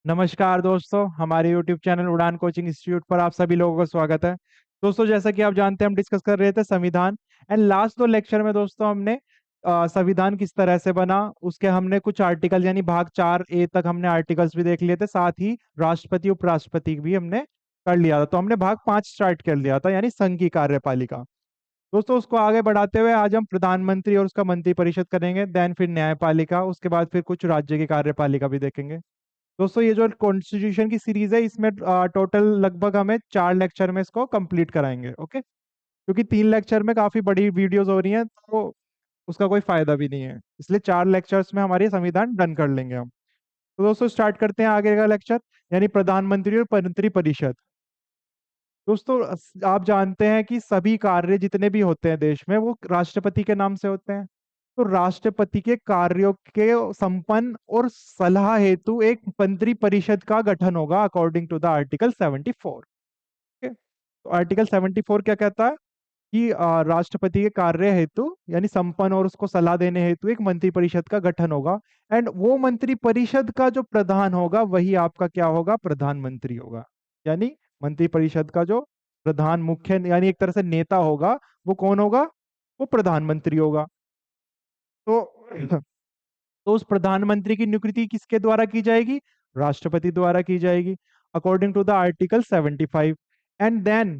नमस्कार दोस्तों, हमारे YouTube चैनल उड़ान कोचिंग इंस्टीट्यूट पर आप सभी लोगों का स्वागत है। दोस्तों, जैसा कि आप जानते हैं, हम डिस्कस कर रहे थे संविधान। एंड लास्ट दो लेक्चर में दोस्तों हमने संविधान किस तरह से बना, उसके हमने कुछ आर्टिकल यानी भाग 4A तक हमने आर्टिकल्स भी देख लिए थे। साथ ही राष्ट्रपति उपराष्ट्रपति भी हमने कर लिया था। तो हमने भाग 5 स्टार्ट कर लिया था, यानी संघ की कार्यपालिका। दोस्तों, उसको आगे बढ़ाते हुए आज हम प्रधानमंत्री और उसका मंत्रिपरिषद करेंगे, देन फिर न्यायपालिका, उसके बाद फिर कुछ राज्य की कार्यपालिका भी देखेंगे। दोस्तों, ये जो कॉन्स्टिट्यूशन की सीरीज है, इसमें टोटल लगभग हमें 4 लेक्चर में इसको कंप्लीट कराएंगे। ओके, क्योंकि 3 लेक्चर में काफी बड़ी वीडियोस हो रही हैं, तो उसका कोई फायदा भी नहीं है, इसलिए 4 लेक्चर्स में हमारी संविधान डन कर लेंगे हम। तो दोस्तों, स्टार्ट करते हैं आगे का लेक्चर, यानी प्रधानमंत्री और मंत्री परिषद। दोस्तों, आप जानते हैं कि सभी कार्य जितने भी होते हैं देश में, वो राष्ट्रपति के नाम से होते हैं। तो राष्ट्रपति के कार्यों के संपन्न और सलाह हेतु एक मंत्री परिषद का गठन होगा, अकॉर्डिंग टू द आर्टिकल 74। ठीक है, तो आर्टिकल 74 क्या कहता है कि राष्ट्रपति के कार्य हेतु यानी संपन्न और उसको सलाह देने हेतु एक मंत्री परिषद का गठन होगा। एंड वो मंत्री परिषद का जो प्रधान होगा वही आपका क्या होगा, प्रधानमंत्री होगा। यानी मंत्री परिषद का जो प्रधान मुख्य यानी एक तरह से नेता होगा, वो कौन होगा, वो प्रधानमंत्री होगा। तो तो उस प्रधानमंत्री की नियुक्ति किसके द्वारा की जाएगी, राष्ट्रपति द्वारा की जाएगी, according to the article 75। And then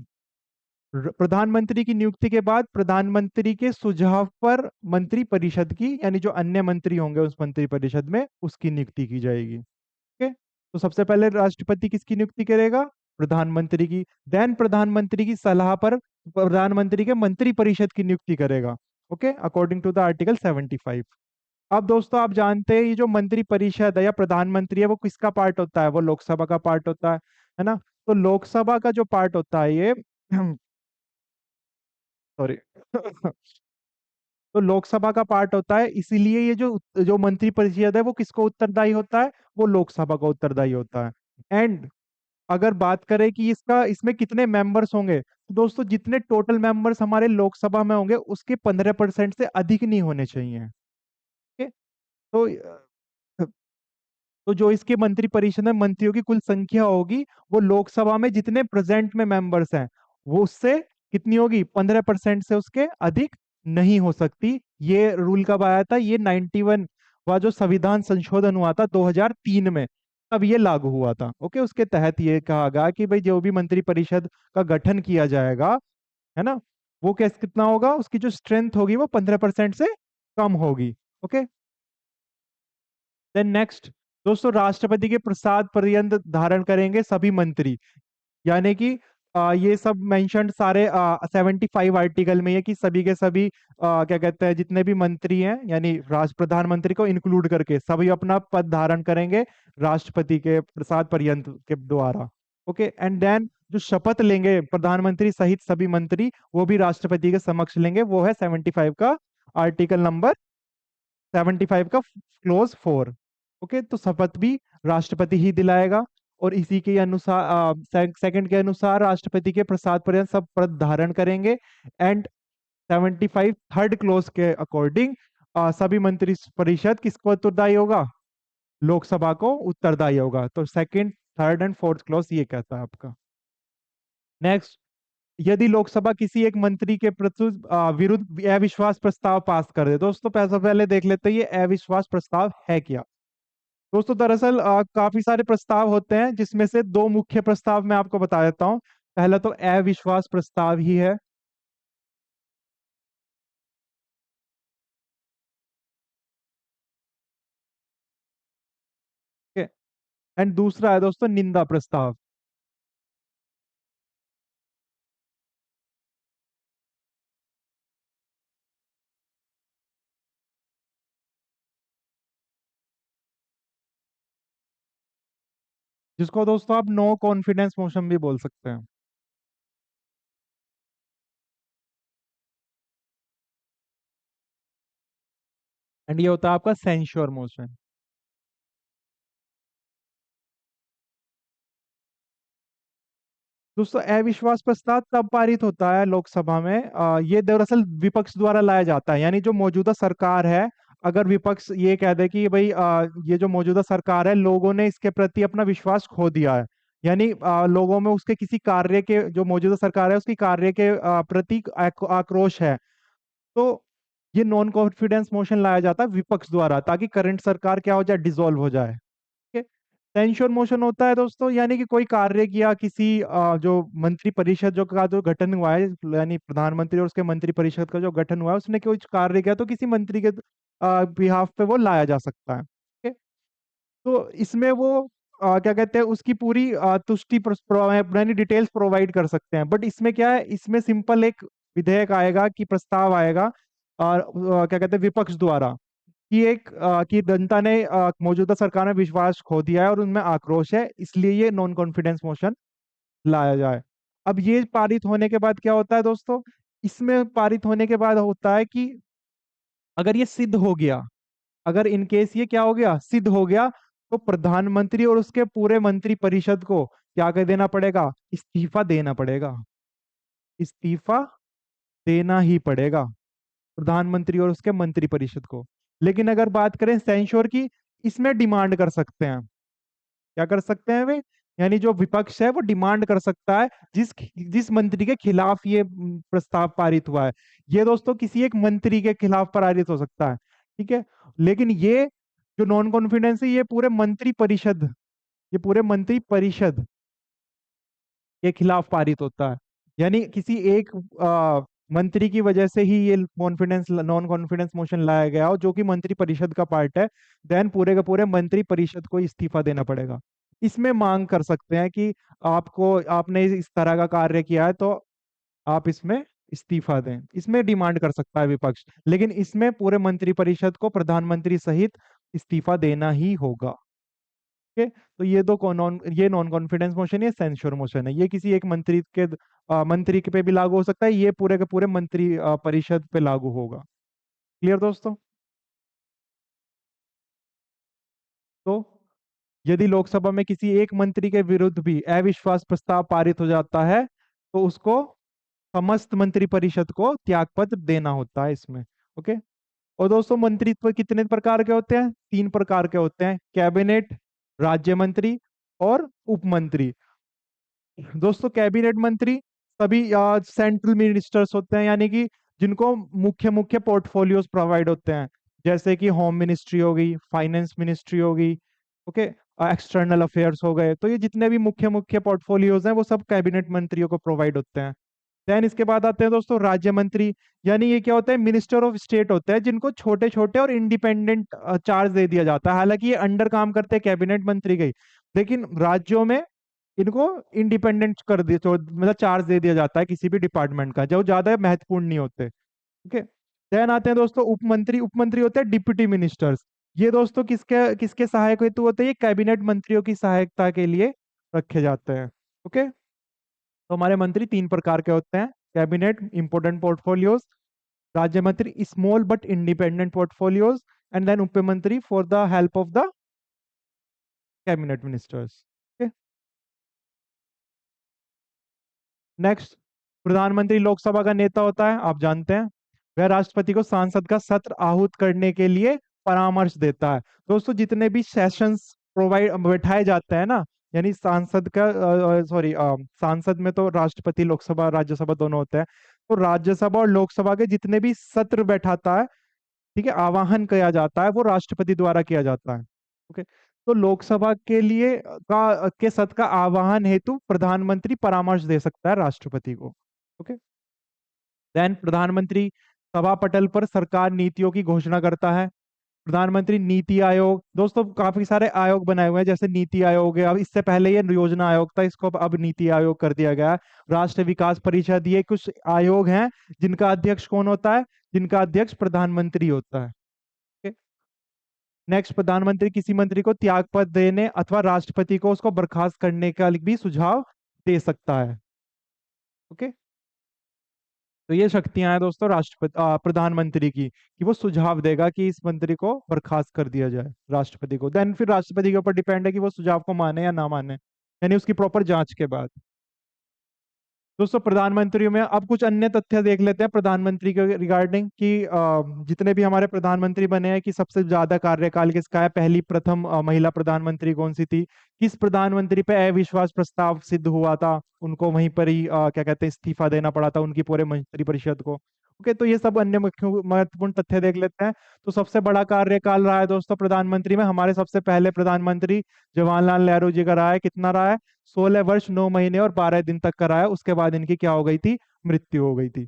प्रधानमंत्री की नियुक्ति के बाद प्रधानमंत्री के सुझाव पर मंत्री परिषद की यानी जो अन्य मंत्री होंगे उस मंत्री परिषद में, उसकी नियुक्ति की जाएगी। ठीक है, तो सबसे पहले राष्ट्रपति किसकी नियुक्ति करेगा, प्रधानमंत्री की। देन प्रधानमंत्री की सलाह पर प्रधानमंत्री के मंत्री परिषद की नियुक्ति करेगा। Okay, according to the article 75। अब दोस्तों, आप जानते हैं ये जो मंत्री परिषद है या प्रधानमंत्री है, वो किसका पार्ट होता है, वो लोकसभा का पार्ट होता है ना। तो लोकसभा का जो पार्ट होता है ये सॉरी तो लोकसभा का पार्ट होता है, इसीलिए ये जो जो मंत्री परिषद है वो किसको उत्तरदायी होता है, वो लोकसभा को उत्तरदायी होता है। एंड अगर बात करें कि इसका इसमें कितने मेंबर्स होंगे, तो दोस्तों जितने टोटल मेंबर्स हमारे लोकसभा में होंगे उसके 15% से अधिक नहीं होने चाहिए। ठीक है, तो तो जो इसके मंत्री परिषद में मंत्रियों की कुल संख्या होगी, वो लोकसभा में जितने प्रेजेंट में मेंबर्स हैं वो उससे कितनी होगी, 15% से उसके अधिक नहीं हो सकती। ये रूल कब आया था, ये 91 वा जो संविधान संशोधन हुआ था 2003 में, तब ये लागू हुआ था। ओके, उसके तहत ये कहा गया कि भाई जो भी मंत्री परिषद का गठन किया जाएगा, है ना, वो कैसे कितना होगा, उसकी जो स्ट्रेंथ होगी वो 15% से कम होगी। ओके, देन नेक्स्ट, दोस्तों राष्ट्रपति के प्रसाद पर्यंत धारण करेंगे सभी मंत्री, यानी कि ये सब मेंशन्ड सारे 75 आर्टिकल में है कि सभी के सभी क्या कहते हैं जितने भी मंत्री हैं यानी राष्ट्र प्रधानमंत्री को इंक्लूड करके सभी अपना पद धारण करेंगे राष्ट्रपति के प्रसाद पर्यंत के द्वारा। ओके, एंड देन जो शपथ लेंगे प्रधानमंत्री सहित सभी मंत्री, वो भी राष्ट्रपति के समक्ष लेंगे, वो है 75 का आर्टिकल नंबर 75 का क्लोज 4। ओके, तो शपथ भी राष्ट्रपति ही दिलाएगा। और इसी के अनुसार सेकंड के अनुसार राष्ट्रपति के प्रसाद पर्यंत सब पद धारण करेंगे। एंड 75 थर्ड क्लोज के अकॉर्डिंग सभी मंत्री परिषद किसको उत्तरदायी होगा, लोकसभा को उत्तरदायी होगा। तो second third and fourth close ये कहता है आपका। नेक्स्ट, यदि लोकसभा किसी एक मंत्री के विरुद्ध अविश्वास प्रस्ताव पास कर दे, दोस्तों पैसा पहले देख लेते हैं ये अविश्वास प्रस्ताव है क्या। दोस्तों दरअसल काफी सारे प्रस्ताव होते हैं, जिसमें से दो मुख्य प्रस्ताव मैं आपको बता देता हूँ। पहला तो अविश्वास प्रस्ताव ही है। एंड दूसरा है दोस्तों निंदा प्रस्ताव। जिसको दोस्तों आप नो कॉन्फिडेंस मोशन भी बोल सकते हैं। एंड ये होता है आपका सेंश्योर मोशन। दोस्तों अविश्वास प्रस्ताव तब पारित होता है लोकसभा में, ये दरअसल विपक्ष द्वारा लाया जाता है, यानी जो मौजूदा सरकार है अगर विपक्ष ये कह दे कि भाई ये जो मौजूदा सरकार है, लोगों ने इसके प्रति अपना विश्वास खो दिया है, यानी लोगों में उसके किसी कार्य के, जो मौजूदा सरकार है उसकी कार्य के प्रति आक्रोश है, तो ये नॉन कॉन्फिडेंस मोशन लाया जाता है विपक्ष द्वारा, ताकि करंट सरकार क्या हो जाए, डिसॉल्व हो जाए। सेंश्योर मोशन होता है दोस्तों, यानी कि कोई कार्य किया किसी जो मंत्री परिषद जो का जो गठन हुआ है, यानी प्रधानमंत्री और उसके मंत्री परिषद का जो गठन हुआ है, उसने कोई कार्य किया तो किसी मंत्री के बिहाफ पे वो लाया जा सकता है। ठीक है? तो इसमें वो क्या कहते हैं, उसकी पूरी तुष्टि यानी डिटेल्स प्रोवाइड कर सकते हैं। बट इसमें क्या है, इसमें सिंपल एक विधेयक आएगा कि प्रस्ताव आएगा और क्या कहते हैं, विपक्ष द्वारा, कि जनता ने मौजूदा सरकार में विश्वास खो दिया है और उनमें आक्रोश है, इसलिए ये नॉन कॉन्फिडेंस मोशन लाया जाए। अब ये पारित होने के बाद क्या होता है दोस्तों, इसमें पारित होने के बाद होता है कि अगर ये सिद्ध हो गया, अगर इनकेस ये क्या हो गया, सिद्ध हो गया, तो प्रधानमंत्री और उसके पूरे मंत्री परिषद को क्या कर देना पड़ेगा, इस्तीफा देना पड़ेगा। इस्तीफा देना ही पड़ेगा प्रधानमंत्री और उसके मंत्री परिषद को। लेकिन अगर बात करें सेंश्योर की, इसमें डिमांड कर सकते हैं। क्या कर सकते हैं वे, यानी जो विपक्ष है वो डिमांड कर सकता है, जिस जिस मंत्री के खिलाफ ये प्रस्ताव पारित हुआ है। ये दोस्तों किसी एक मंत्री के खिलाफ पारित हो सकता है। ठीक है? लेकिन ये जो नॉन कॉन्फिडेंस है, ये पूरे मंत्री परिषद, ये पूरे मंत्री परिषद के खिलाफ पारित होता है। यानी किसी एक मंत्री की वजह से ही ये कॉन्फिडेंस नॉन कॉन्फिडेंस मोशन लाया गया हो, जो कि मंत्री परिषद का पार्ट है, देन पूरे के पूरे मंत्री परिषद को इस्तीफा देना पड़ेगा। इसमें मांग कर सकते हैं कि आपको, आपने इस तरह का कार्य किया है तो आप इसमें इस्तीफा दें, इसमें डिमांड कर सकता है विपक्ष। लेकिन इसमें पूरे मंत्री परिषद को प्रधानमंत्री सहित इस्तीफा देना ही होगा। ओके, तो ये नॉन कॉन्फिडेंस मोशन, ये सेंश्योर मोशन है। ये किसी एक मंत्री के पे भी लागू हो सकता है, ये पूरे के पूरे मंत्री परिषद पे लागू होगा। क्लियर दोस्तों? तो यदि लोकसभा में किसी एक मंत्री के विरुद्ध भी अविश्वास प्रस्ताव पारित हो जाता है, तो उसको समस्त मंत्री परिषद को त्यागपत्र देना होता है इसमें। ओके। और दोस्तों, मंत्रित्व कितने प्रकार के होते हैं, 3 प्रकार के होते हैं, कैबिनेट, राज्य मंत्री और उप मंत्री। दोस्तों, कैबिनेट मंत्री सभी सेंट्रल मिनिस्टर्स होते हैं, यानी कि जिनको मुख्य मुख्य पोर्टफोलियोज प्रोवाइड होते हैं, जैसे कि होम मिनिस्ट्री हो गई, फाइनेंस मिनिस्ट्री हो गई, ओके, एक्सटर्नल अफेयर्स हो गए। तो ये जितने भी मुख्य मुख्य पोर्टफोलियोज हैं वो सब कैबिनेट मंत्रियों को प्रोवाइड होते हैं। देन इसके बाद आते हैं दोस्तों राज्य मंत्री, यानी ये क्या होता है, मिनिस्टर ऑफ स्टेट होते हैं, जिनको छोटे छोटे और इंडिपेंडेंट चार्ज दे दिया जाता है। हालांकि ये अंडर काम करते हैं कैबिनेट मंत्री के ही, लेकिन राज्यों में इनको इंडिपेंडेंट कर दिया, मतलब चार्ज दे दिया जाता है किसी भी डिपार्टमेंट का, जो ज्यादा महत्वपूर्ण नहीं होते। ओके। देन आते हैं दोस्तों उपमंत्री। उपमंत्री होते हैं डिप्टी मिनिस्टर्स। ये दोस्तों किसके किसके सहायक हेतु होते हैं, ये कैबिनेट मंत्रियों की सहायता के लिए रखे जाते हैं। ओके। तो हमारे मंत्री 3 प्रकार के होते हैं, कैबिनेट इंपोर्टेंट पोर्टफोलियोज, राज्य मंत्री small but independent portfolios, and then उप मंत्री for the help of the cabinet ministers. Next, प्रधानमंत्री लोकसभा का नेता होता है, आप जानते हैं। वह राष्ट्रपति को सांसद का सत्र आहूत करने के लिए परामर्श देता है। दोस्तों, जितने भी सेशंस प्रोवाइड बैठाए जाते हैं ना, यानी सांसद का, सॉरी, सांसद में तो राष्ट्रपति, लोकसभा, राज्यसभा दोनों होते हैं। तो राज्यसभा और लोकसभा के जितने भी सत्र बैठाता है, ठीक है, आवाहन किया जाता है, वो राष्ट्रपति द्वारा किया जाता है। ओके। तो लोकसभा के लिए के सत्र का आह्वान हेतु प्रधानमंत्री परामर्श दे सकता है राष्ट्रपति को। ओके। देन प्रधानमंत्री सभा पटल पर सरकार नीतियों की घोषणा करता है। प्रधानमंत्री नीति आयोग, दोस्तों काफी सारे आयोग बनाए हुए हैं, जैसे नीति आयोग है, अब इससे पहले ये योजना आयोग था, इसको अब नीति आयोग कर दिया गया है। राष्ट्रीय विकास परिषद, ये कुछ आयोग हैं जिनका अध्यक्ष कौन होता है, जिनका अध्यक्ष प्रधानमंत्री होता है। नेक्स्ट, प्रधानमंत्री किसी मंत्री को त्यागपत्र देने अथवा राष्ट्रपति को उसको बर्खास्त करने का भी सुझाव दे सकता है। ओके। तो ये शक्तियां हैं दोस्तों प्रधानमंत्री की, कि वो सुझाव देगा कि इस मंत्री को बर्खास्त कर दिया जाए राष्ट्रपति को। देन फिर राष्ट्रपति के ऊपर डिपेंड है कि वो सुझाव को माने या ना माने, यानी उसकी प्रॉपर जांच के बाद। दोस्तों प्रधानमंत्रियों में अब कुछ अन्य तथ्य देख लेते हैं प्रधानमंत्री के रिगार्डिंग कि जितने भी हमारे प्रधानमंत्री बने हैं कि सबसे ज्यादा कार्यकाल किसका है, पहली प्रथम महिला प्रधानमंत्री कौन सी थी, किस प्रधानमंत्री पे अविश्वास प्रस्ताव सिद्ध हुआ था, उनको वहीं पर ही क्या कहते हैं इस्तीफा देना पड़ा था उनकी पूरे मंत्रिपरिषद को। ओके, तो ये सब अन्य मुख्य महत्वपूर्ण तथ्य देख लेते हैं। तो सबसे बड़ा कार्यकाल रहा है दोस्तों प्रधानमंत्री में, हमारे सबसे पहले प्रधानमंत्री जवाहरलाल नेहरू जी का रहा है। कितना रहा है? 16 वर्ष 9 महीने और 12 दिन तक कराया। उसके बाद इनकी क्या हो गई थी? मृत्यु हो गई थी।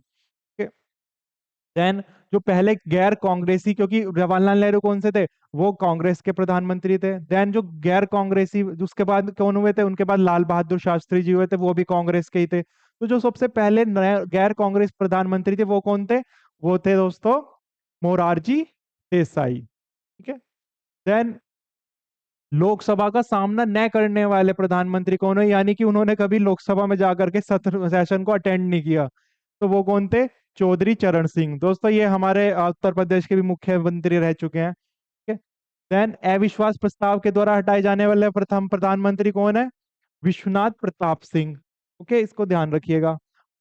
देन जो पहले गैर कांग्रेसी, क्योंकि जवाहरलाल नेहरू कौन से थे? वो कांग्रेस के प्रधानमंत्री थे। देन जो गैर कांग्रेसी उसके बाद कौन हुए थे? उनके बाद लाल बहादुर शास्त्री जी हुए थे, वो भी कांग्रेस के ही थे। तो जो सबसे पहले नए गैर कांग्रेस प्रधानमंत्री थे वो कौन थे? वो थे दोस्तों मोरारजी देसाई। ठीक है। देन लोकसभा का सामना न करने वाले प्रधानमंत्री कौन है, यानी कि उन्होंने कभी लोकसभा में जाकर के सत्र सेशन को अटेंड नहीं किया, तो वो कौन थे? चौधरी चरण सिंह। दोस्तों ये हमारे उत्तर प्रदेश के भी मुख्यमंत्री रह चुके हैं। ठीक है। देन अविश्वास प्रस्ताव के द्वारा हटाए जाने वाले प्रथम प्रधानमंत्री कौन है? विश्वनाथ प्रताप सिंह। ओके, इसको ध्यान रखिएगा।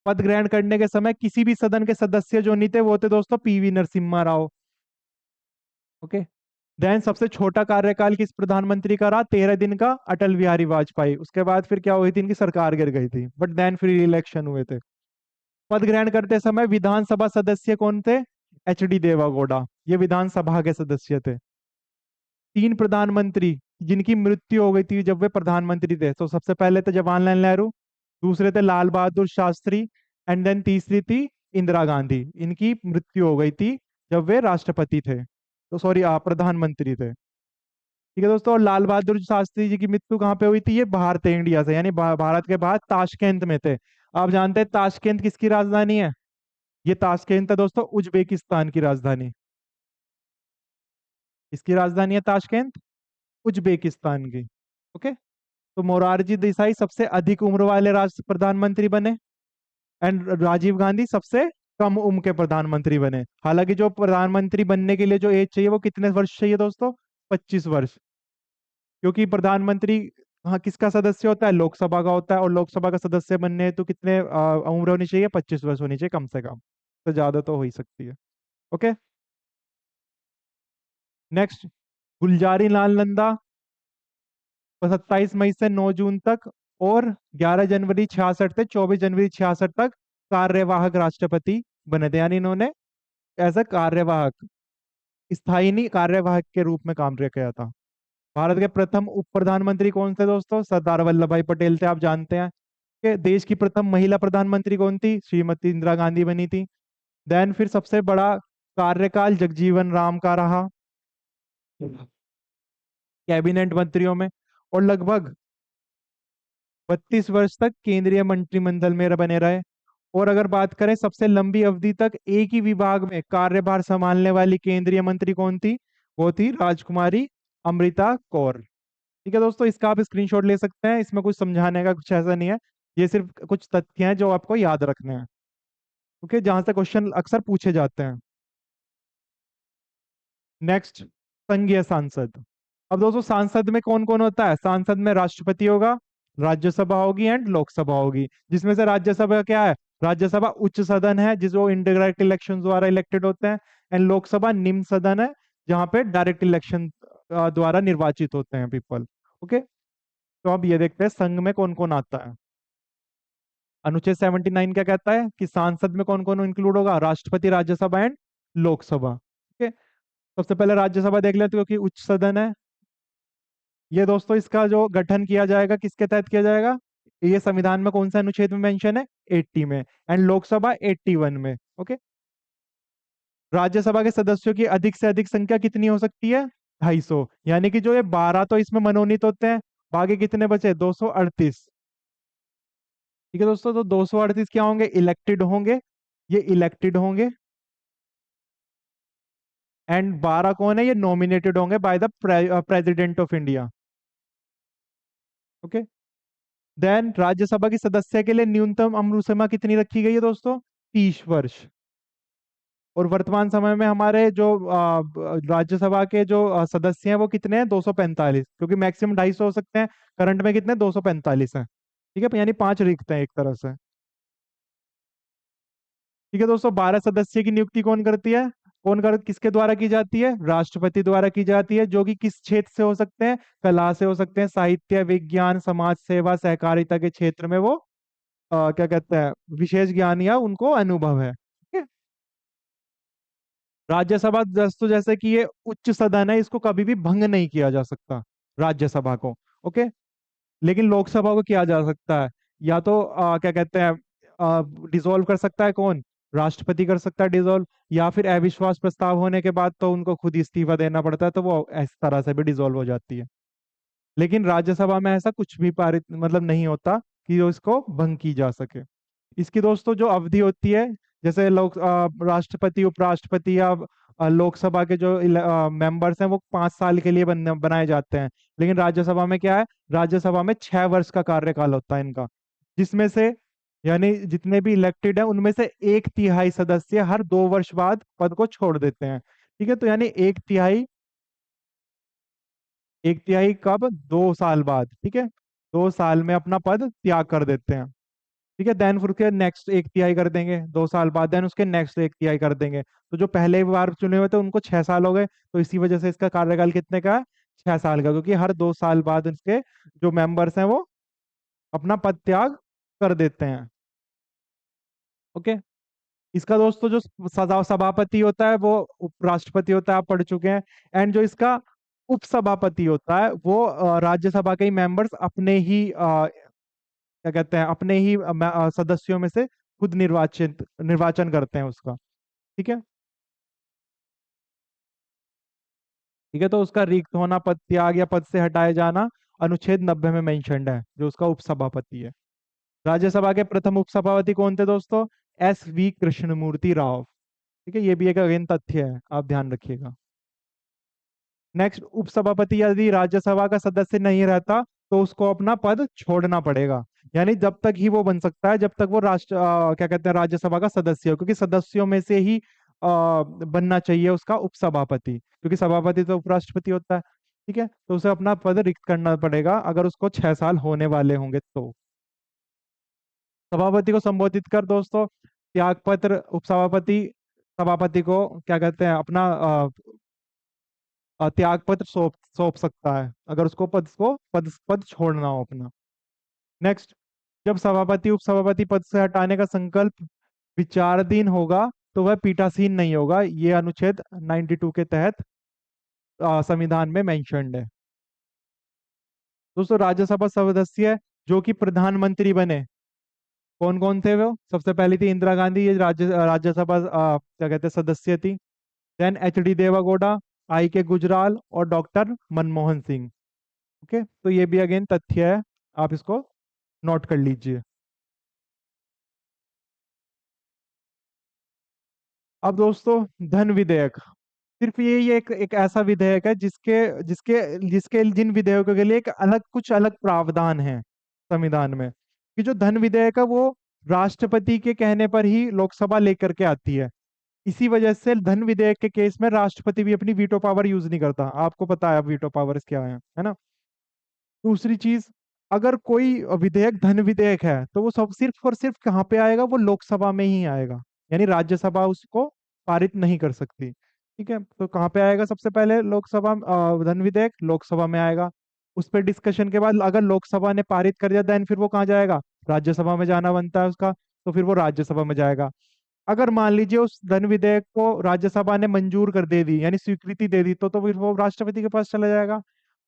पद ग्रहण करने के समय किसी भी सदन के सदस्य जो नहीं थे वो थे दोस्तों पीवी नरसिम्हा राव। ओके। देन सबसे छोटा कार्यकाल किस प्रधानमंत्री का रहा? 13 दिन का, अटल बिहारी वाजपेयी। उसके बाद फिर क्या हुई थी? इनकी सरकार गिर गई थी, बट देन फिर इलेक्शन हुए थे। पद ग्रहण करते समय विधानसभा सदस्य कौन थे? एच डी देवागौड़ा, ये विधानसभा के सदस्य थे। तीन प्रधानमंत्री जिनकी मृत्यु हो गई थी जब वे प्रधानमंत्री थे, तो सबसे पहले थे जवाहरलाल नेहरू, दूसरे थे लाल बहादुर शास्त्री, एंड देन तीसरी थी इंदिरा गांधी। इनकी मृत्यु हो गई थी जब वे राष्ट्रपति थे, तो सॉरी प्रधानमंत्री थे। ठीक है दोस्तों, और लाल बहादुर शास्त्री जी की मृत्यु कहाँ पे हुई थी? ये बाहर थे, इंडिया से, यानी भारत के बाहर ताशकंद में थे। आप जानते हैं ताशकंद किसकी राजधानी है? ये ताशकंद है दोस्तों उज्बेकिस्तान की राजधानी। इसकी राजधानी है ताशकंद, उज्बेकिस्तान की। ओके। तो मोरारजी देसाई सबसे अधिक उम्र वाले राष्ट्र प्रधानमंत्री बने, एंड राजीव गांधी सबसे कम उम्र के प्रधानमंत्री बने। हालांकि जो प्रधानमंत्री बनने के लिए जो एज चाहिए वो कितने वर्ष चाहिए दोस्तों? 25 वर्ष। क्योंकि प्रधानमंत्री, हाँ, किसका सदस्य होता है? लोकसभा का होता है, और लोकसभा का सदस्य बनने तो कितने उम्र होनी चाहिए? 25 वर्ष होनी चाहिए कम से कम, तो ज्यादा तो हो ही सकती है। ओके। नेक्स्ट, गुलजारी लाल नंदा 27 मई से 9 जून तक, और 11 जनवरी 66 से 24 जनवरी 66 तक कार्यवाहक राष्ट्रपति बने थे, यानी इन्होंने एज अ कार्यवाहक, स्थायी नहीं, कार्यवाहक के रूप में काम किया था। भारत के प्रथम उप प्रधानमंत्री कौन थे दोस्तों? सरदार वल्लभ भाई पटेल थे, आप जानते हैं। के देश की प्रथम महिला प्रधानमंत्री कौन थी? श्रीमती इंदिरा गांधी बनी थी। देन फिर सबसे बड़ा कार्यकाल जगजीवन राम का रहा कैबिनेट मंत्रियों में, और लगभग 32 वर्ष तक केंद्रीय मंत्रिमंडल में बने रहे। और अगर बात करें सबसे लंबी अवधि तक एक ही विभाग में कार्यभार संभालने वाली केंद्रीय मंत्री कौन थी? वो थी राजकुमारी अमृता कौर। ठीक है दोस्तों, इसका आप स्क्रीनशॉट ले सकते हैं, इसमें कुछ समझाने का कुछ ऐसा नहीं है, ये सिर्फ कुछ तथ्य हैं जो आपको याद रखने हैं। ओके, जहां से क्वेश्चन अक्सर पूछे जाते हैं। नेक्स्ट, संघीय सांसद। अब दोस्तों सांसद में कौन कौन होता है? सांसद में राष्ट्रपति होगा, राज्यसभा होगी एंड लोकसभा होगी। जिसमें से राज्यसभा क्या है? राज्यसभा उच्च सदन है जिसको इनडायरेक्ट इलेक्शन द्वारा इलेक्टेड होते हैं, एंड लोकसभा निम्न सदन है जहाँ पे डायरेक्ट इलेक्शन द्वारा निर्वाचित होते हैं पीपल। ओके। तो अब ये देखते हैं संघ में कौन कौन आता है। अनुच्छेद 79 क्या कहता है कि सांसद में कौन कौन इंक्लूड होगा? राष्ट्रपति, राज्यसभा एंड लोकसभा। ठीक है। सबसे पहले राज्यसभा देख लेते हैं, क्योंकि उच्च सदन है। ये दोस्तों इसका जो गठन किया जाएगा किसके तहत किया जाएगा? ये संविधान में कौन सा अनुच्छेद में मेंशन है? 80 में, एंड लोकसभा 81 में। ओके। राज्यसभा के सदस्यों की अधिक से अधिक संख्या कितनी हो सकती है? 250। यानी कि जो ये 12 तो इसमें मनोनीत होते हैं, बाकी कितने बचे? 238। ठीक है दोस्तों, तो 238 क्या होंगे? इलेक्टेड होंगे, ये इलेक्टेड होंगे, एंड 12 कौन है? ये नॉमिनेटेड होंगे by the president of India. Okay. Then Rajya Sabha की सदस्य के लिए न्यूनतम उम्र सीमा कितनी रखी गई है दोस्तों? 30 वर्ष। और वर्तमान समय में हमारे जो राज्यसभा के जो सदस्य हैं वो कितने हैं? 245, क्योंकि मैक्सिमम 250 हो सकते हैं, करंट में कितने? 245 हैं। ठीक है, यानी 5 रिक्त हैं एक तरह से। ठीक है दोस्तों, 12 सदस्य की नियुक्ति कौन करती है? किसके द्वारा की जाती है? राष्ट्रपति द्वारा की जाती है, जो कि किस क्षेत्र से हो सकते हैं? कला से हो सकते हैं, साहित्य, विज्ञान, समाज सेवा, सहकारिता के क्षेत्र में वो क्या कहते हैं, विशेष ज्ञान या उनको अनुभव है। ठीक है। राज्यसभा दोस्तों जैसे कि ये उच्च सदन है, इसको कभी भी भंग नहीं किया जा सकता, राज्यसभा को। ओके। लेकिन लोकसभा को किया जा सकता है। या तो क्या कहते हैं, डिसॉल्व कर सकता है कौन? राष्ट्रपति कर सकता है डिसॉल्व। या फिर अविश्वास प्रस्ताव होने के बाद तो उनको खुद इस्तीफा देना पड़ता है, तो वो इस तरह से भी डिसॉल्व हो जाती है। लेकिन राज्यसभा में ऐसा कुछ भी पारित मतलब नहीं होता कि जो इसको भंग की जा सके। इसकी दोस्तों जो अवधि होती है, जैसे राष्ट्रपति, उपराष्ट्रपति या लोकसभा के जो मेंबर्स हैं वो 5 साल के लिए बनाए जाते हैं। लेकिन राज्यसभा में क्या है? राज्यसभा में 6 वर्ष का कार्यकाल होता है इनका, जिसमें से यानी जितने भी इलेक्टेड हैं उनमें से 1/3 सदस्य हर 2 वर्ष बाद पद को छोड़ देते हैं। ठीक है, तो यानी 1/3, 1/3 कब? 2 साल बाद। ठीक है, 2 साल में अपना पद त्याग कर देते हैं। ठीक है, देन फिर उसके नेक्स्ट 1/3 कर देंगे 2 साल बाद, देन उसके नेक्स्ट 1/3 कर देंगे। तो जो पहले बार चुने हुए थे उनको 6 साल हो गए, तो इसी वजह से इसका कार्यकाल कितने का है? 6 साल का, क्योंकि हर 2 साल बाद इसके जो मेंबर्स हैं वो अपना पद त्याग कर देते हैं। ओके। इसका दोस्तों जो सदा सभापति होता है वो उपराष्ट्रपति होता है, आप पढ़ चुके हैं। एंड जो इसका उपसभापति होता है वो राज्यसभा के मेंबर्स अपने ही क्या कहते हैं, अपने ही सदस्यों में से खुद निर्वाचित निर्वाचन करते हैं उसका। ठीक है। ठीक है, तो उसका रिक्त होना, पद त्याग या पद से हटाए जाना अनुच्छेद 90 में मेंशन्ड है, जो उसका उपसभापति है। राज्यसभा के प्रथम उपसभापति कौन थे दोस्तों? SV कृष्णमूर्ति राव। ठीक है, ये भी एक अगेन तथ्य है, आप ध्यान रखिएगा। नेक्स्ट, उपसभापति यदि राज्यसभा का सदस्य नहीं रहता तो उसको अपना पद छोड़ना पड़ेगा। यानी जब तक ही वो बन सकता है जब तक वो क्या कहते हैं, राज्यसभा का सदस्य हो, क्योंकि सदस्यों में से ही बनना चाहिए उसका उपसभापति, क्योंकि सभापति तो उपराष्ट्रपति होता है। ठीक है, तो उसे अपना पद रिक्त करना पड़ेगा अगर उसको 6 साल होने वाले होंगे तो। सभापति को संबोधित कर दोस्तों त्यागपत्र उपसभापति सभापति को क्या कहते हैं, अपना त्याग पत्र सौंप सौंप सकता है अगर उसको पद छोड़ना हो अपना। नेक्स्ट, जब सभापति उपसभापति पद से हटाने का संकल्प विचाराधीन होगा तो वह पीठासीन नहीं होगा, ये अनुच्छेद 92 के तहत संविधान में मेंशन्ड है। दोस्तों राज्यसभा सदस्य जो कि प्रधानमंत्री बने, कौन कौन थे वो? सबसे पहली थी इंदिरा गांधी, ये राज्यसभा क्या कहते हैं सदस्य थी। देन HD देवागौड़ा, IK गुजराल और डॉक्टर मनमोहन सिंह। ओके, तो ये भी अगेन तथ्य है, आप इसको नोट कर लीजिए। अब दोस्तों धन विधेयक, सिर्फ ये एक ऐसा विधेयक है जिसके जिसके जिसके जिन विधेयकों के लिए एक अलग कुछ अलग प्रावधान है संविधान में, कि जो धन विधेयक है वो राष्ट्रपति के कहने पर ही लोकसभा लेकर के आती है। इसी वजह से धन विधेयक के केस में राष्ट्रपति भी अपनी वीटो पावर यूज नहीं करता। आपको पता है वीटो पावर्स क्या है ना? दूसरी चीज, अगर कोई विधेयक धन विधेयक है तो वो सब सिर्फ और सिर्फ कहाँ पे आएगा? वो लोकसभा में ही आएगा, यानी राज्यसभा उसको पारित नहीं कर सकती। ठीक है, तो कहाँ पे आएगा? सबसे पहले लोकसभा धन विधेयक लोकसभा में आएगा। उस पर डिस्कशन के बाद अगर लोकसभा ने पारित कर दिया देन फिर वो कहाँ जाएगा? राज्यसभा में जाना बनता है उसका, तो फिर वो राज्यसभा में जाएगा। अगर मान लीजिए उस धन विधेयक को राज्यसभा ने मंजूर कर दे दी, यानी स्वीकृति दे दी, तो फिर वो राष्ट्रपति के पास चला जाएगा।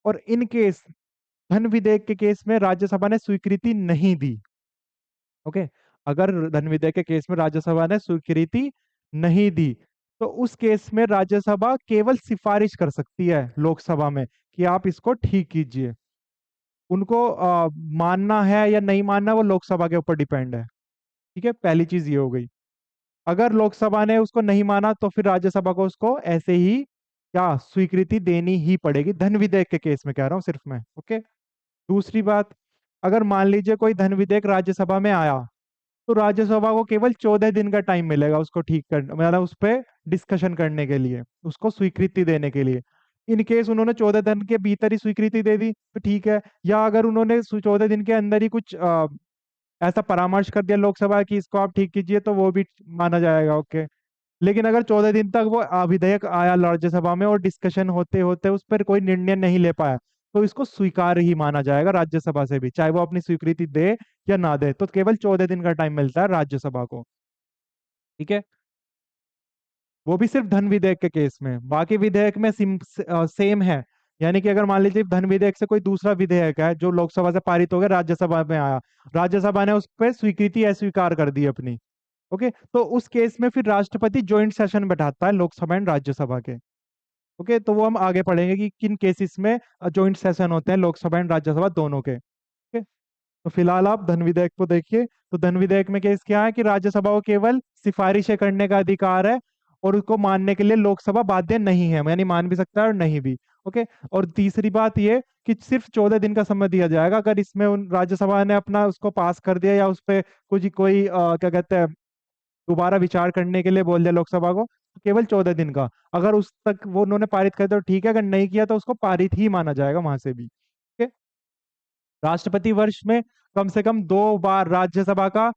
और इन केस धन विधेयक के केस में राज्यसभा ने स्वीकृति नहीं दी। ओके, अगर धन विधेयक के केस में राज्यसभा ने स्वीकृति नहीं दी तो उस केस में राज्यसभा केवल सिफारिश कर सकती है लोकसभा में कि आप इसको ठीक कीजिए। उनको मानना है या नहीं मानना वो लोकसभा के ऊपर डिपेंड है। ठीक है, पहली चीज ये हो गई। अगर लोकसभा ने उसको नहीं माना तो फिर राज्यसभा को उसको ऐसे ही क्या स्वीकृति देनी ही पड़ेगी, धन विधेयक के केस में कह रहा हूं सिर्फ मैं। ओके। दूसरी बात, अगर मान लीजिए कोई धन विधेयक राज्यसभा में आया तो राज्यसभा को केवल 14 दिन का टाइम मिलेगा उसको ठीक कर मतलब उस पर डिस्कशन करने के लिए, उसको स्वीकृति देने के लिए। इन केस उन्होंने 14 दिन के भीतर ही स्वीकृति दे दी तो ठीक है, या अगर उन्होंने 14 दिन के अंदर ही कुछ ऐसा परामर्श कर दिया लोकसभा की इसको आप ठीक कीजिए, तो वो भी माना जाएगा, ओके। लेकिन अगर 14 दिन तक वो विधेयक आया राज्यसभा में और डिस्कशन होते होते उस पर कोई निर्णय नहीं ले पाया, तो इसको स्वीकार ही माना जाएगा राज्यसभा से भी, चाहे वो अपनी स्वीकृति दे या ना दे। तो केवल 14 दिन का टाइम मिलता है राज्यसभा को, ठीक है। वो भी सिर्फ धन विधेयक के केस में, बाकी विधेयक में सेम है। यानी कि अगर मान लीजिए धन विधेयक से कोई दूसरा विधेयक है जो लोकसभा से पारित हो गया, राज्यसभा में आया, राज्यसभा ने उस पर स्वीकृति अस्वीकार कर दी अपनी, ओके, तो उस केस में फिर राष्ट्रपति ज्वाइंट सेशन बैठाता है लोकसभा एंड राज्यसभा के, ओके। तो वो हम आगे पढ़ेंगे कि किन केसेस में ज्वाइंट सेशन होते हैं लोकसभा एंड राज्यसभा दोनों के, ओके। तो फिलहाल आप धन विधेयक को देखिए। तो धन विधेयक में केस क्या है कि राज्यसभा को केवल सिफारिशें करने का अधिकार है, और उसको मानने के लिए लोकसभा बाध्य नहीं है, यानी मान भी सकता है और नहीं भी, ओके। और तीसरी बात ये कि सिर्फ 14 दिन का समय दिया जाएगा। अगर इसमें उन राज्यसभा ने अपना उसको पास कर दिया या उस पर कुछ कोई क्या कहते हैं दोबारा विचार करने के लिए बोल दिया लोकसभा को, तो केवल 14 दिन का। अगर उस तक वो उन्होंने पारित कर दिया तो ठीक है, अगर नहीं किया तो उसको पारित ही माना जाएगा वहां से भी, ठीक है। राष्ट्रपति वर्ष में कम से कम 2 बार राज्यसभा का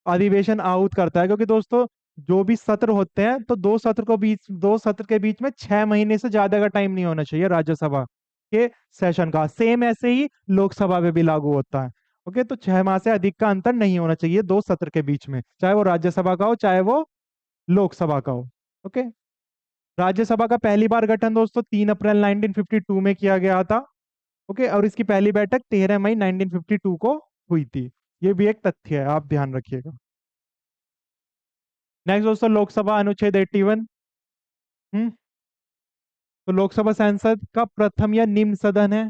अधिवेशन आहूत करता है, क्योंकि दोस्तों जो भी सत्र होते हैं तो दो सत्र के बीच में 6 महीने से ज्यादा का टाइम नहीं होना चाहिए राज्यसभा के सेशन का। सेम ऐसे ही लोकसभा में भी लागू होता है, ओके। तो 6 माह से अधिक का अंतर नहीं होना चाहिए 2 सत्र के बीच में, चाहे वो राज्यसभा का हो चाहे वो लोकसभा का हो, ओके। राज्यसभा का पहली बार गठन दोस्तों 3 अप्रैल 1952 में किया गया था, ओके। और इसकी पहली बैठक 13 मई 1952 को हुई थी। ये भी एक तथ्य है, आप ध्यान रखिएगा। नेक्स्ट दोस्तों लोकसभा अनुच्छेद 81। हम्म तो लोकसभा संसद का प्रथम या निम्न सदन है,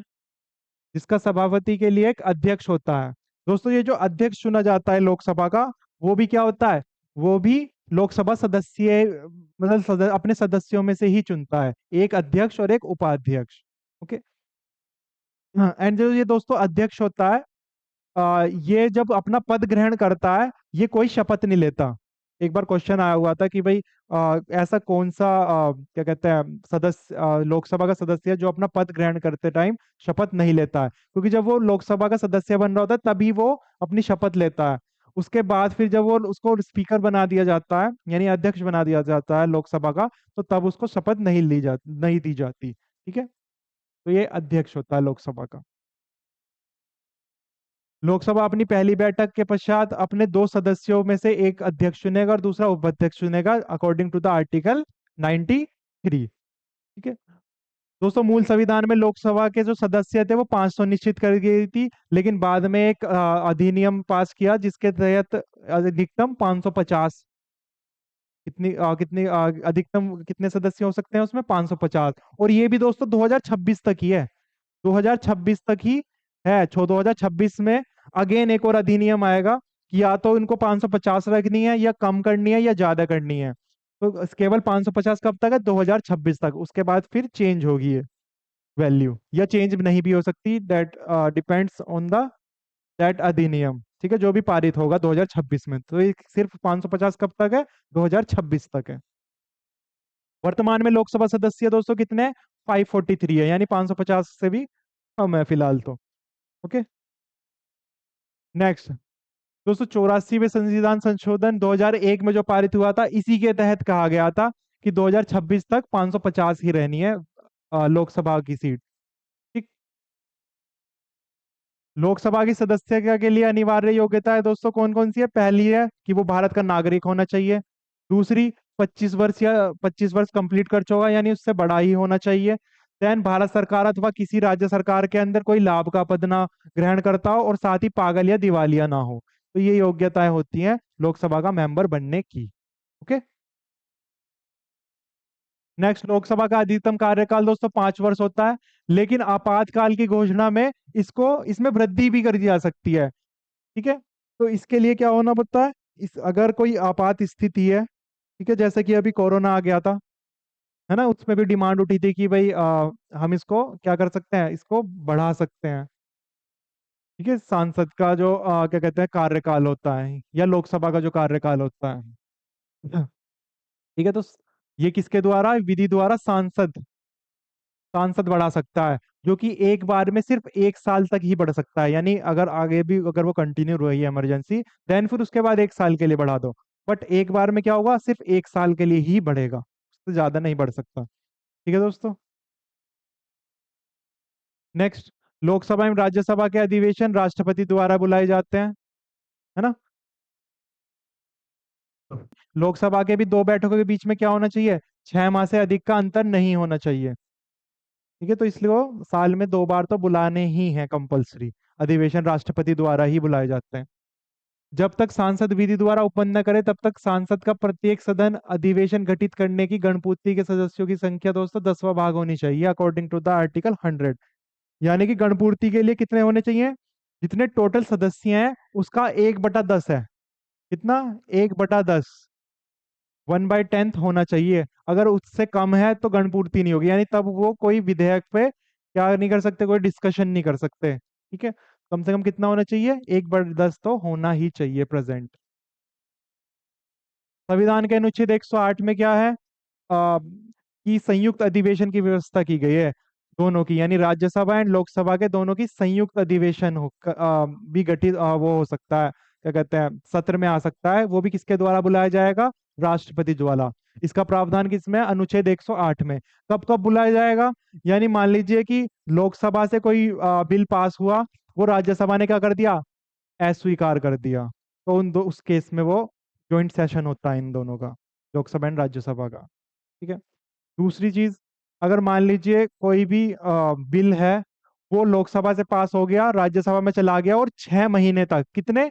जिसका सभापति के लिए एक अध्यक्ष होता है। दोस्तों ये जो अध्यक्ष चुना जाता है लोकसभा का, वो भी क्या होता है, वो भी लोकसभा सदस्य मतलब अपने सदस्यों में से ही चुनता है, एक अध्यक्ष और एक उपाध्यक्ष, ओके। हाँ, एंड जो ये दोस्तों अध्यक्ष होता है, ये जब अपना पद ग्रहण करता है, ये कोई शपथ नहीं लेता। एक बार क्वेश्चन आया हुआ था कि भाई ऐसा कौन सा क्या कहते हैं सदस्य लोकसभा का सदस्य है जो अपना पद ग्रहण करते टाइम शपथ नहीं लेता है, क्योंकि जब वो लोकसभा का सदस्य बन रहा होता है तभी वो अपनी शपथ लेता है। उसके बाद फिर जब वो उसको स्पीकर बना दिया जाता है, यानी अध्यक्ष बना दिया जाता है लोकसभा का, तो तब उसको शपथ नहीं दी जाती, ठीक है। तो ये अध्यक्ष होता है लोकसभा का। लोकसभा अपनी पहली बैठक के पश्चात अपने 2 सदस्यों में से एक अध्यक्ष चुनेगा और दूसरा उपाध्यक्ष चुनेगा, अकॉर्डिंग टू द आर्टिकल 93, ठीक है। दोस्तों मूल संविधान में लोकसभा के जो सदस्य थे वो 500 निश्चित कर गई थी, लेकिन बाद में एक अधिनियम पास किया जिसके तहत अधिकतम 550, अधिकतम कितने सदस्य हो सकते हैं उसमें, 550। और ये भी दोस्तों 2026 तक ही है, 2026 तक ही है। 2026 में अगेन एक और अधिनियम आएगा कि या तो इनको 550 रखनी है या कम करनी है या ज्यादा करनी है। तो केवल 550 कब तक है, 2026 तक। उसके बाद फिर चेंज होगी ये वैल्यू, या चेंज नहीं भी हो सकती, that depends on the that अधिनियम, ठीक है, जो भी पारित होगा 2026 में। तो ये सिर्फ 550 कब तक है, 2026 तक है। वर्तमान में लोकसभा सदस्य दोस्तों कितने हैं, 543 है, यानी 550 से भी कम है फिलहाल तो, ओके। नेक्स्ट दोस्तों 84वें संविधान संशोधन 2001 में जो पारित हुआ था, इसी के तहत कहा गया था कि 2026 तक 550 ही रहनी है लोकसभा की सीट, ठीक। लोकसभा की सदस्यता के लिए अनिवार्य योग्यता है दोस्तों कौन कौन सी है, पहली है कि वो भारत का नागरिक होना चाहिए। दूसरी 25 वर्ष या 25 वर्ष कंप्लीट कर चुका यानी उससे बड़ा ही होना चाहिए। देन भारत सरकार अथवा किसी राज्य सरकार के अंदर कोई लाभ का पद ना ग्रहण करता हो, और साथ ही पागल या दिवालिया ना हो। तो ये योग्यताएं होती हैं लोकसभा का मेंबर बनने की, ओके। नेक्स्ट लोकसभा का अधिकतम कार्यकाल दोस्तों 5 वर्ष होता है, लेकिन आपातकाल की घोषणा में इसमें वृद्धि भी कर दी जा सकती है, ठीक है। तो इसके लिए क्या होना पड़ता है, इस अगर कोई आपात स्थिति है, ठीक है, जैसे कि अभी कोरोना आ गया था, है ना, उसमें भी डिमांड उठी थी कि भाई हम इसको क्या कर सकते हैं, इसको बढ़ा सकते हैं, ठीक है। सांसद का जो क्या कहते हैं कार्यकाल होता है, या लोकसभा का जो कार्यकाल होता है, ठीक है। तो ये किसके द्वारा, विधि द्वारा सांसद सांसद बढ़ा सकता है। जो कि एक बार में सिर्फ 1 साल तक ही बढ़ सकता है। यानी अगर आगे भी अगर वो कंटिन्यू रही है इमरजेंसी, देन फिर उसके बाद 1 साल के लिए बढ़ा दो। बट एक बार में क्या होगा, सिर्फ 1 साल के लिए ही बढ़ेगा, उससे ज्यादा नहीं बढ़ सकता। ठीक है दोस्तों। नेक्स्ट, लोकसभा एवं राज्यसभा के अधिवेशन राष्ट्रपति द्वारा बुलाए जाते हैं, है ना। लोकसभा के भी दो बैठकों के बीच में क्या होना चाहिए, 6 माह से अधिक का अंतर नहीं होना चाहिए। ठीक है, तो इसलिए वो साल में 2 बार तो बुलाने ही हैं कंपलसरी। अधिवेशन राष्ट्रपति द्वारा ही बुलाए जाते हैं। जब तक सांसद विधि द्वारा उपपन्न न करे तब तक सांसद का प्रत्येक सदन अधिवेशन गठित करने की गणपूर्ति के सदस्यों की संख्या दोस्तों 10वां भाग होनी चाहिए, अकॉर्डिंग टू द आर्टिकल 100। यानी कि गणपूर्ति के लिए कितने होने चाहिए, जितने टोटल सदस्य हैं उसका 1/10 है। कितना, 1/10, 1/10 होना चाहिए। अगर उससे कम है तो गणपूर्ति नहीं होगी, यानी तब वो कोई विधेयक पे क्या नहीं कर सकते, कोई डिस्कशन नहीं कर सकते। ठीक है, कम से कम कितना होना चाहिए, 1/10 तो होना ही चाहिए प्रेजेंट। संविधान के अनुच्छेद 108 में क्या है, कि संयुक्त अधिवेशन की व्यवस्था की गई है, दोनों की, यानी राज्यसभा एंड लोकसभा के दोनों की संयुक्त अधिवेशन भी गठित वो हो सकता है, क्या कहते हैं, सत्र में आ सकता है। वो भी किसके द्वारा बुलाया जाएगा, राष्ट्रपति द्वारा। इसका प्रावधान किसमें है, अनुच्छेद 108 में। कब कब बुलाया जाएगा, यानी मान लीजिए कि लोकसभा से कोई बिल पास हुआ, वो राज्यसभा ने क्या कर दिया, अस्वीकार कर दिया, तो उन दो उस केस में वो ज्वाइंट सेशन होता है इन दोनों का, लोकसभा एंड राज्यसभा का। ठीक है। दूसरी चीज, अगर मान लीजिए कोई भी बिल है, वो लोकसभा से पास हो गया, राज्यसभा में चला गया, और 6 महीने तक, कितने,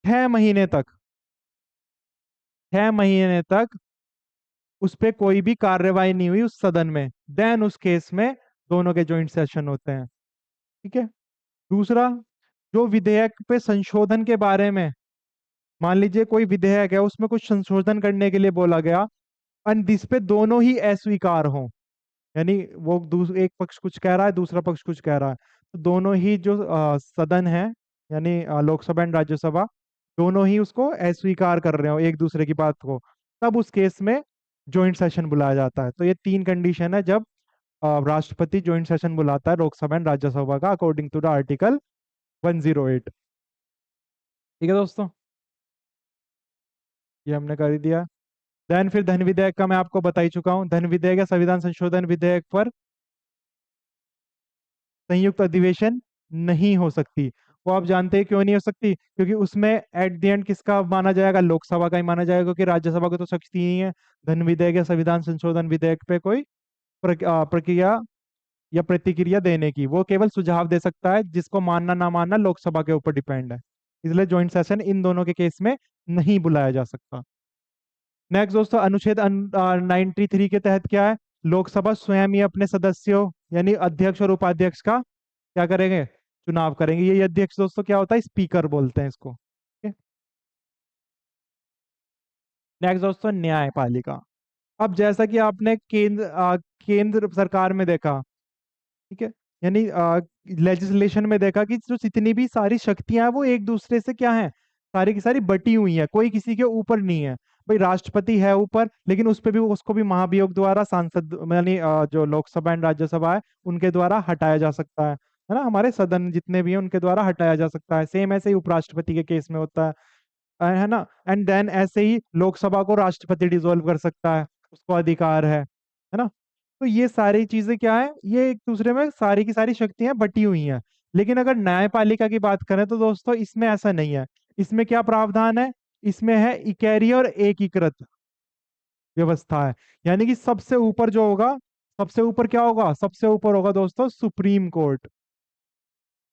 6 महीने तक, 6 महीने तक उस पे कोई भी कार्यवाही नहीं हुई उस सदन में, देन उस केस में दोनों के ज्वाइंट सेशन होते हैं। ठीक है। दूसरा, जो विधेयक पे संशोधन के बारे में, मान लीजिए कोई विधेयक है उसमें कुछ संशोधन करने के लिए बोला गया, और जिस पे दोनों ही अस्वीकार हों, यानी वो एक पक्ष कुछ कह रहा है, दूसरा पक्ष कुछ कह रहा है, तो दोनों ही जो सदन है, यानी लोकसभा एंड राज्यसभा, दोनों ही उसको अस्वीकार कर रहे हो एक दूसरे की बात को, तब उस केस में ज्वाइंट सेशन बुलाया जाता है। तो ये 3 कंडीशन है जब राष्ट्रपति ज्वाइंट सेशन बुलाता है लोकसभा एंड राज्यसभा का, अकॉर्डिंग टू द आर्टिकल 108। ठीक है दोस्तों, ये हमने कर ही दिया। देन फिर धन विधेयक का मैं आपको बता ही चुका हूँ। धन विधेयक या संविधान संशोधन विधेयक पर संयुक्त अधिवेशन नहीं हो सकती। वो आप जानते हैं क्यों नहीं हो सकती, क्योंकि उसमें एट द एंड किसका माना जाएगा, लोकसभा का ही माना जाएगा, क्योंकि राज्यसभा को तो शक्ति नहीं है धन विधेयक या संविधान संशोधन विधेयक पे कोई प्रक्रिया या प्रतिक्रिया देने की। वो केवल सुझाव दे सकता है, जिसको मानना ना मानना लोकसभा के ऊपर डिपेंड है। इसलिए ज्वाइंट सेशन इन दोनों के केस में नहीं बुलाया जा सकता। नेक्स्ट दोस्तों, अनुच्छेद 93 के तहत क्या है, लोकसभा स्वयं ही अपने सदस्यों, यानी अध्यक्ष और उपाध्यक्ष का क्या करेंगे, चुनाव करेंगे। ये अध्यक्ष दोस्तों क्या होता है, स्पीकर बोलते हैं इसको। नेक्स्ट दोस्तों, न्यायपालिका। अब जैसा कि आपने केंद्र सरकार में देखा, ठीक है, यानी लेजिस्लेशन में देखा कि जो जितनी भी सारी शक्तियां हैं वो एक दूसरे से क्या है, सारी की सारी बटी हुई है, कोई किसी के ऊपर नहीं है। भाई राष्ट्रपति है ऊपर, लेकिन उस पे भी उसको भी महाभियोग द्वारा सांसद, यानी जो लोकसभा एंड राज्यसभा है उनके द्वारा हटाया जा सकता है ना, हमारे सदन जितने भी हैं उनके द्वारा हटाया जा सकता है। सेम ऐसे ही उपराष्ट्रपति के केस में होता है ना। एंड देन ऐसे ही लोकसभा को राष्ट्रपति डिसॉल्व कर सकता है, उसको अधिकार है ना। तो ये सारी चीजें क्या है, ये एक दूसरे में सारी की सारी शक्तियां बटी हुई हैं। लेकिन अगर न्यायपालिका की बात करें तो दोस्तों इसमें ऐसा नहीं है। इसमें क्या प्रावधान है, इसमें है इकैरी और एकीकृत व्यवस्था है। यानी कि सबसे ऊपर जो होगा, सबसे ऊपर क्या होगा, सबसे ऊपर होगा दोस्तों सुप्रीम कोर्ट।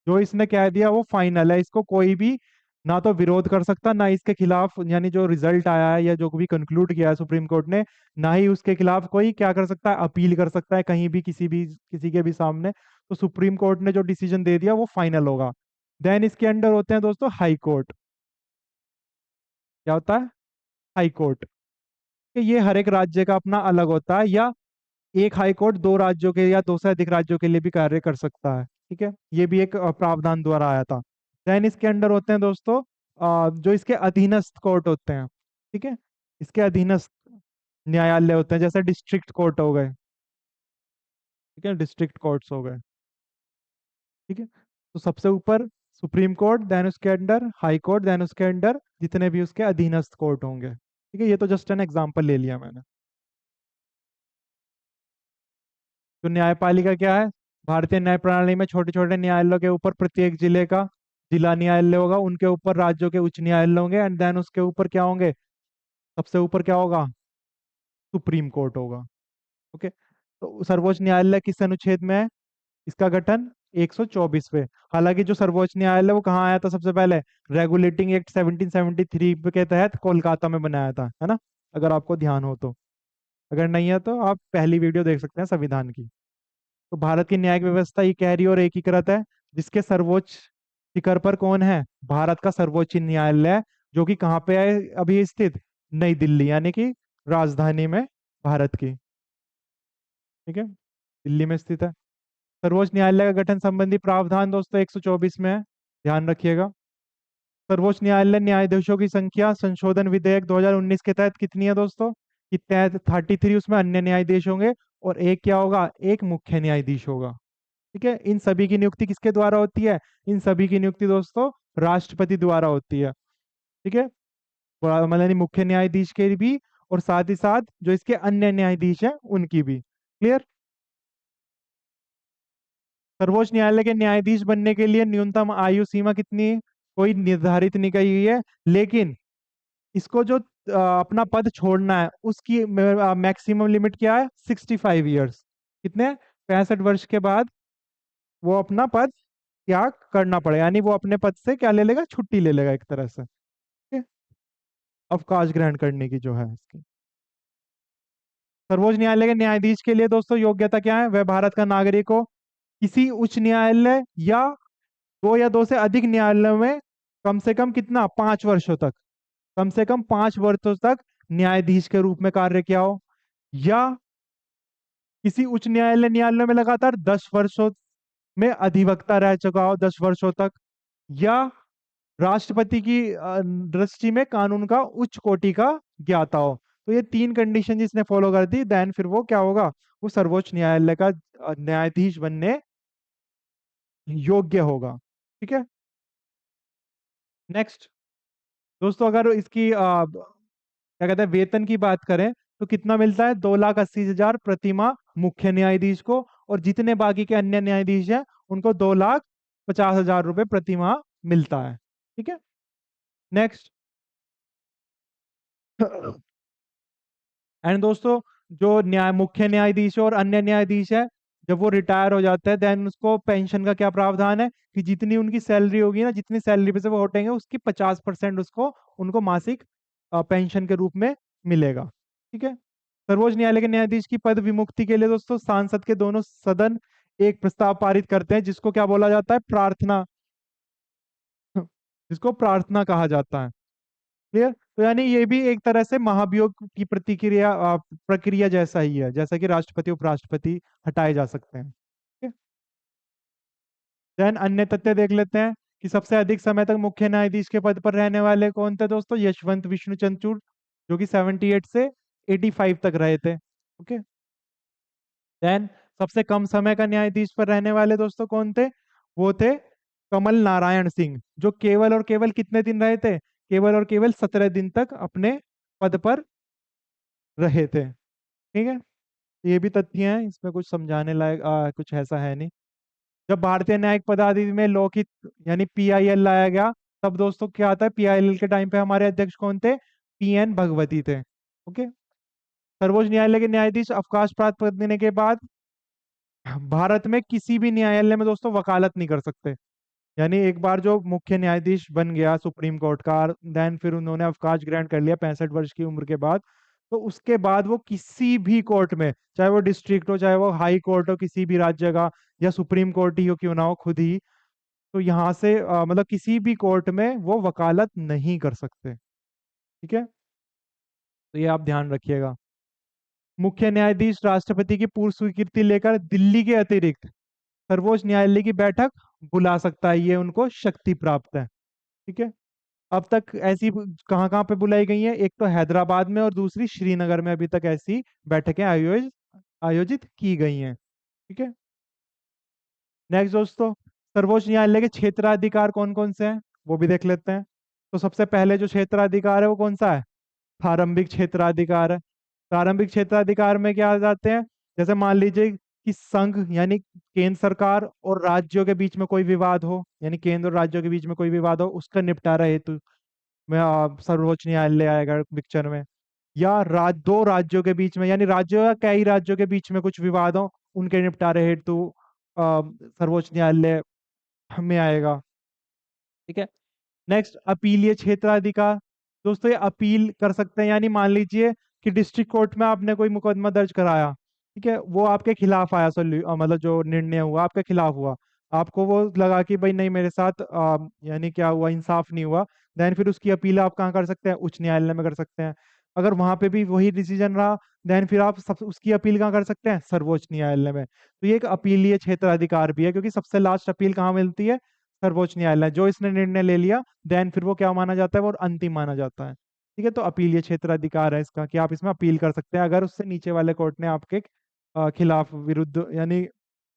जो इसने कह दिया वो फाइनल है, इसको कोई भी ना तो विरोध कर सकता, ना इसके खिलाफ, यानी जो रिजल्ट आया है या जो भी कंक्लूड किया है सुप्रीम कोर्ट ने, ना ही उसके खिलाफ कोई क्या कर सकता है, अपील कर सकता है कहीं भी, किसी के भी सामने। तो सुप्रीम कोर्ट ने जो डिसीजन दे दिया वो फाइनल होगा। देन इसके अंडर होते हैं दोस्तों हाई कोर्ट। क्या होता है, हाई कोर्ट। कि ये हर एक राज्य का अपना अलग होता है, या एक हाई कोर्ट 2 राज्यों के या 2 से अधिक राज्यों के लिए भी कार्य कर सकता है। ठीक है, ये भी एक प्रावधान द्वारा आया था। देन इसके अंडर होते हैं दोस्तों जो इसके अधीनस्थ कोर्ट होते हैं। ठीक है, इसके अधीनस्थ न्यायालय होते हैं, जैसे डिस्ट्रिक्ट कोर्ट हो गए। ठीक है, डिस्ट्रिक्ट कोर्ट्स हो गए। ठीक है। तो सबसे ऊपर सुप्रीम कोर्ट, देन उसके अंडर हाई कोर्ट, देन उसके अंडर जितने भी उसके अधीनस्थ कोर्ट होंगे। ठीक है, ये तो जस्ट एन एग्जांपल ले लिया मैंने। तो न्यायपालिका क्या है? भारतीय न्याय प्रणाली में छोटे छोटे न्यायालयों के ऊपर प्रत्येक जिले का जिला न्यायालय होगा, उनके ऊपर राज्यों के उच्च न्यायालय होंगे, एंड देन उसके ऊपर क्या होंगे? सबसे ऊपर क्या होगा? सुप्रीम कोर्ट होगा। ओके। तो सर्वोच्च न्यायालय किस अनुच्छेद में है? इसका गठन 124वें। हालांकि जो सर्वोच्च न्यायालय वो कहाँ आया था सबसे पहले? रेगुलेटिंग एक्ट 1773 के तहत कोलकाता में बनाया था, है ना? अगर आपको ध्यान हो तो। अगर नहीं है तो आप पहली वीडियो देख सकते हैं संविधान की। तो भारत की न्यायिक व्यवस्था इकहरी और एकीकृत है, जिसके सर्वोच्च शिखर पर कौन है? भारत का सर्वोच्च न्यायालय, जो कि कहाँ पे है अभी स्थित? नई दिल्ली, यानी कि राजधानी में भारत की। ठीक है, दिल्ली में स्थित है। सर्वोच्च न्यायालय का गठन संबंधी प्रावधान दोस्तों 124 में है, ध्यान रखिएगा। सर्वोच्च न्यायालय न्यायाधीशों की संख्या संशोधन विधेयक 2019 के तहत कितनी है दोस्तों? कि तहत 33, उसमें अन्य न्यायाधीश होंगे, और एक क्या होगा? एक मुख्य न्यायाधीश होगा। ठीक है, इन सभी की नियुक्ति किसके द्वारा होती है? इन सभी की नियुक्ति दोस्तों राष्ट्रपति द्वारा होती है। ठीक है, मतलब यानी मुख्य न्यायाधीश के भी, और साथ ही साथ जो इसके अन्य न्यायाधीश हैं उनकी भी। क्लियर? सर्वोच्च न्यायालय के न्यायाधीश बनने के लिए न्यूनतम आयु सीमा कितनी है? कोई निर्धारित नहीं की गई है, लेकिन इसको जो अपना पद छोड़ना है उसकी मैक्सिमम लिमिट क्या है? 65 ईयर्स। कितने? 65 वर्ष के बाद वो अपना पद त्याग करना पड़ेगा, यानी वो अपने पद से क्या ले लेगा? छुट्टी ले लेगा एक तरह से। ठीक है? अवकाश ग्रहण करने की जो है इसकी। सर्वोच्च न्यायालय के न्यायाधीश के लिए दोस्तों योग्यता क्या है? वह भारत का नागरिक हो, किसी उच्च न्यायालय या दो या दो से अधिक न्यायालयों में कम से कम कितना? 5 वर्षों तक, कम से कम 5 वर्षों तक न्यायाधीश के रूप में कार्य किया हो, या किसी उच्च न्यायालयों में लगातार 10 वर्षों में अधिवक्ता रह चुका हो, 10 वर्षों तक, या राष्ट्रपति की दृष्टि में कानून का उच्च कोटि का ज्ञाता हो। तो ये तीन कंडीशन जिसने फॉलो कर दी, देन फिर वो क्या होगा? वो सर्वोच्च न्यायालय का न्यायाधीश बनने योग्य होगा। ठीक है। नेक्स्ट दोस्तों, अगर इसकी क्या कहते हैं वेतन की बात करें, तो कितना मिलता है? 2,80,000 प्रति माह मुख्य न्यायाधीश को, और जितने बाकी के अन्य न्यायाधीश हैं उनको 2,50,000 रुपये प्रति माह मिलता है। ठीक है। नेक्स्ट। एंड दोस्तों, जो मुख्य न्यायाधीश और अन्य न्यायाधीश है, जब वो रिटायर हो जाते हैं, देन उसको पेंशन का क्या प्रावधान है? कि जितनी उनकी सैलरी होगी ना, जितनी सैलरी पे से वो हटेंगे, उसकी 50% उसको उनको मासिक पेंशन के रूप में मिलेगा। ठीक है। सर्वोच्च न्यायालय के न्यायाधीश की पद विमुक्ति के लिए दोस्तों सांसद के दोनों सदन एक प्रस्ताव पारित करते हैं, जिसको क्या बोला जाता है? प्रार्थना। जिसको प्रार्थना कहा जाता है। क्लियर? तो यानी ये भी एक तरह से महाभियोग की प्रतिक्रिया प्रक्रिया जैसा ही है, जैसा कि राष्ट्रपति उपराष्ट्रपति हटाए जा सकते हैं। ठीक है। देन अन्य तथ्य देख लेते हैं कि सबसे अधिक समय तक मुख्य न्यायाधीश के पद पर रहने वाले कौन थे दोस्तों? यशवंत विष्णु चंद्रचूड़, जो कि 78 से 85 तक रहे थे। ओके। देन सबसे कम समय का न्यायाधीश पर रहने वाले दोस्तों कौन थे? वो थे कमल नारायण सिंह, जो केवल और केवल कितने दिन रहे थे? केवल और केवल 17 दिन तक अपने पद पर रहे थे। ठीक है। ये भी तथ्य हैं, इसमें कुछ समझाने लायक कुछ ऐसा है नहीं। जब भारतीय न्यायिक पदाधिकारी में लोकहित यानी पीआईएल लाया गया, तब दोस्तों क्या आता है? पीआईएल के टाइम पे हमारे अध्यक्ष कौन थे? पीएन भगवती थे। ओके। सर्वोच्च न्यायालय के न्यायाधीश अवकाश प्राप्त करने के बाद भारत में किसी भी न्यायालय में दोस्तों वकालत नहीं कर सकते। यानी एक बार जो मुख्य न्यायाधीश बन गया सुप्रीम कोर्ट का, देन फिर उन्होंने अवकाश ग्रहण कर लिया 65 वर्ष की उम्र के बाद, तो उसके बाद वो किसी भी कोर्ट में, चाहे वो डिस्ट्रिक्ट हो, चाहे वो हाई कोर्ट हो किसी भी राज्य का, या सुप्रीम कोर्ट ही हो क्यों ना हो खुद ही, तो यहाँ से मतलब किसी भी कोर्ट में वो वकालत नहीं कर सकते। ठीक है। तो ये आप ध्यान रखिएगा। मुख्य न्यायाधीश राष्ट्रपति की पूर्व स्वीकृति लेकर दिल्ली के अतिरिक्त सर्वोच्च न्यायालय की बैठक बुला सकता है, ये उनको शक्ति प्राप्त है। ठीक है। अब तक ऐसी कहाँ कहाँ पे बुलाई गई है? एक तो हैदराबाद में, और दूसरी श्रीनगर में अभी तक ऐसी बैठकें आयोजित आयोजित की गई हैं। ठीक है। नेक्स्ट दोस्तों, सर्वोच्च न्यायालय के क्षेत्राधिकार कौन कौन से हैं वो भी देख लेते हैं। तो सबसे पहले जो क्षेत्राधिकार है वो कौन सा है? प्रारंभिक क्षेत्राधिकार है। प्रारंभिक क्षेत्राधिकार में क्या आ जाते हैं? जैसे मान लीजिए कि संघ यानी केंद्र सरकार और राज्यों के बीच में कोई विवाद हो, यानी केंद्र और राज्यों के बीच में कोई विवाद हो, उसका निपटारा हेतु में सर्वोच्च न्यायालय आएगा पिक्चर में। या दो राज्यों के बीच में, यानी राज्यों या कई राज्यों के बीच में कुछ विवाद हो, उनके निपटारे हेतु सर्वोच्च न्यायालय में आएगा। ठीक है। नेक्स्ट, अपीलीय क्षेत्राधिकार। दोस्तों ये अपील कर सकते हैं, यानी मान लीजिए कि डिस्ट्रिक्ट कोर्ट में आपने कोई मुकदमा दर्ज कराया, ठीक है, वो आपके खिलाफ आया, मतलब जो निर्णय हुआ आपके खिलाफ हुआ, आपको वो लगा कि भाई नहीं मेरे साथ यानी क्या हुआ, इंसाफ नहीं हुआ, देन फिर उसकी अपील आप कहाँ कर सकते हैं? उच्च न्यायालय में कर सकते हैं। अगर वहां पे भी वही डिसीजन रहा, देन फिर आप सब उसकी अपील कहाँ कर सकते हैं? सर्वोच्च न्यायालय में। तो ये एक अपीलीय क्षेत्राधिकार भी है, क्योंकि सबसे लास्ट अपील कहाँ मिलती है? सर्वोच्च न्यायालय। जो इसने निर्णय ले लिया, देन फिर वो क्या माना जाता है? वो अंतिम माना जाता है। ठीक है। तो अपीलीय क्षेत्राधिकार है इसका, कि आप इसमें अपील कर सकते हैं अगर उससे नीचे वाले कोर्ट ने आपके खिलाफ विरुद्ध यानी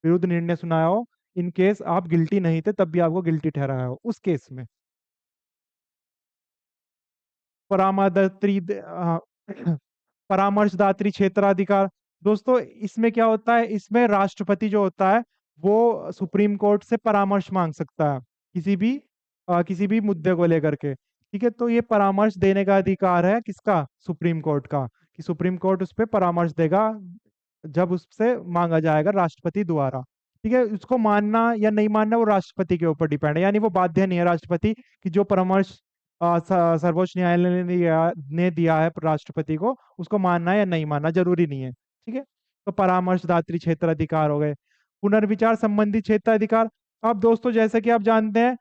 विरुद्ध निर्णय सुनाया हो। इन केस आप गिल्टी नहीं थे तब भी आपको गिल्टी ठहराया हो उस केस में। परामर्शदात्री परामर्शदात्री क्षेत्राधिकार। दोस्तों इसमें क्या होता है? इसमें राष्ट्रपति जो होता है वो सुप्रीम कोर्ट से परामर्श मांग सकता है किसी भी मुद्दे को लेकर के। ठीक है। तो ये परामर्श देने का अधिकार है किसका? सुप्रीम कोर्ट का, कि सुप्रीम कोर्ट उस पर परामर्श देगा जब उससे मांगा जाएगा राष्ट्रपति द्वारा। ठीक है। उसको मानना या नहीं मानना वो राष्ट्रपति के ऊपर डिपेंड है, यानी वो बाध्य नहीं है राष्ट्रपति कि जो परामर्श सर्वोच्च न्यायालय ने दिया है राष्ट्रपति को, उसको मानना है या नहीं मानना जरूरी नहीं है। ठीक है। तो परामर्शदात्री क्षेत्राधिकार हो गए। पुनर्विचार संबंधी क्षेत्राधिकार। अब दोस्तों जैसे कि आप जानते हैं,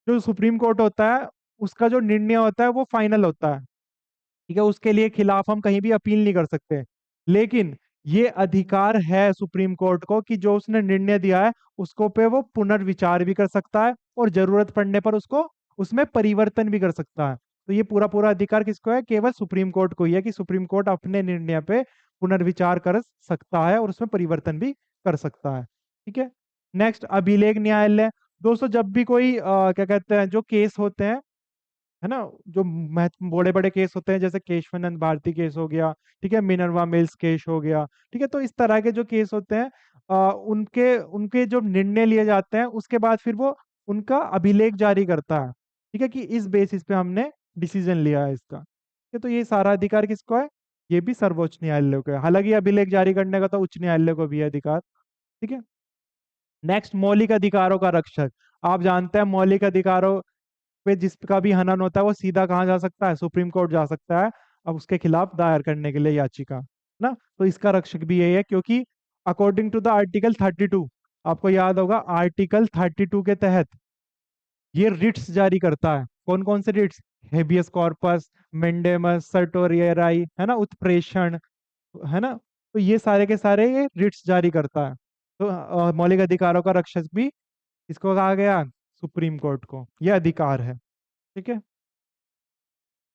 जो सुप्रीम कोर्ट होता है उसका जो निर्णय होता है वो फाइनल होता है। ठीक है। उसके लिए खिलाफ हम कहीं भी अपील नहीं कर सकते। लेकिन ये अधिकार है सुप्रीम कोर्ट को कि जो उसने निर्णय दिया है उसको पे वो पुनर्विचार भी कर सकता है, और जरूरत पड़ने पर उसको उसमें परिवर्तन भी कर सकता है। तो ये पूरा पूरा अधिकार किसको है? केवल सुप्रीम कोर्ट को ही है, कि सुप्रीम कोर्ट अपने निर्णय पे पुनर्विचार कर सकता है और उसमें परिवर्तन भी कर सकता है। ठीक है। नेक्स्ट, अभिलेख न्यायालय। दोस्तों जब भी कोई क्या कहते हैं, जो केस होते हैं, है ना, जो बड़े बड़े केस होते हैं, जैसे केशवानंद भारती केस हो गया, ठीक है, मिनरवा मिल्स केस हो गया, ठीक है, तो इस तरह के जो केस होते हैं उनके उनके जो निर्णय लिए जाते हैं उसके बाद फिर वो उनका अभिलेख जारी करता है। ठीक है, कि इस बेसिस पे हमने डिसीजन लिया है इसका। ठीक है। तो ये सारा अधिकार किसको है? ये भी सर्वोच्च न्यायालय को है। हालांकि अभिलेख जारी करने का तो उच्च न्यायालय को भी है अधिकार। ठीक है। नेक्स्ट, मौलिक अधिकारों का रक्षक। आप जानते हैं मौलिक अधिकारों पे जिसका भी हनन होता है वो सीधा कहाँ जा सकता है? सुप्रीम कोर्ट जा सकता है, अब उसके खिलाफ दायर करने के लिए याचिका ना। तो इसका रक्षक भी यही है, क्योंकि अकॉर्डिंग टू द आर्टिकल 32, आपको याद होगा आर्टिकल 32 के तहत ये रिट्स जारी करता है। कौन कौन से रिट्स? हेबियस कॉर्पस, मेंडेमस सर्टोरियराई, है ना, उत्प्रेषण, है ना। तो ये सारे के सारे ये रिट्स जारी करता है। तो मौलिक अधिकारों का रक्षक भी इसको कहा गया, सुप्रीम कोर्ट को यह अधिकार है। ठीक है।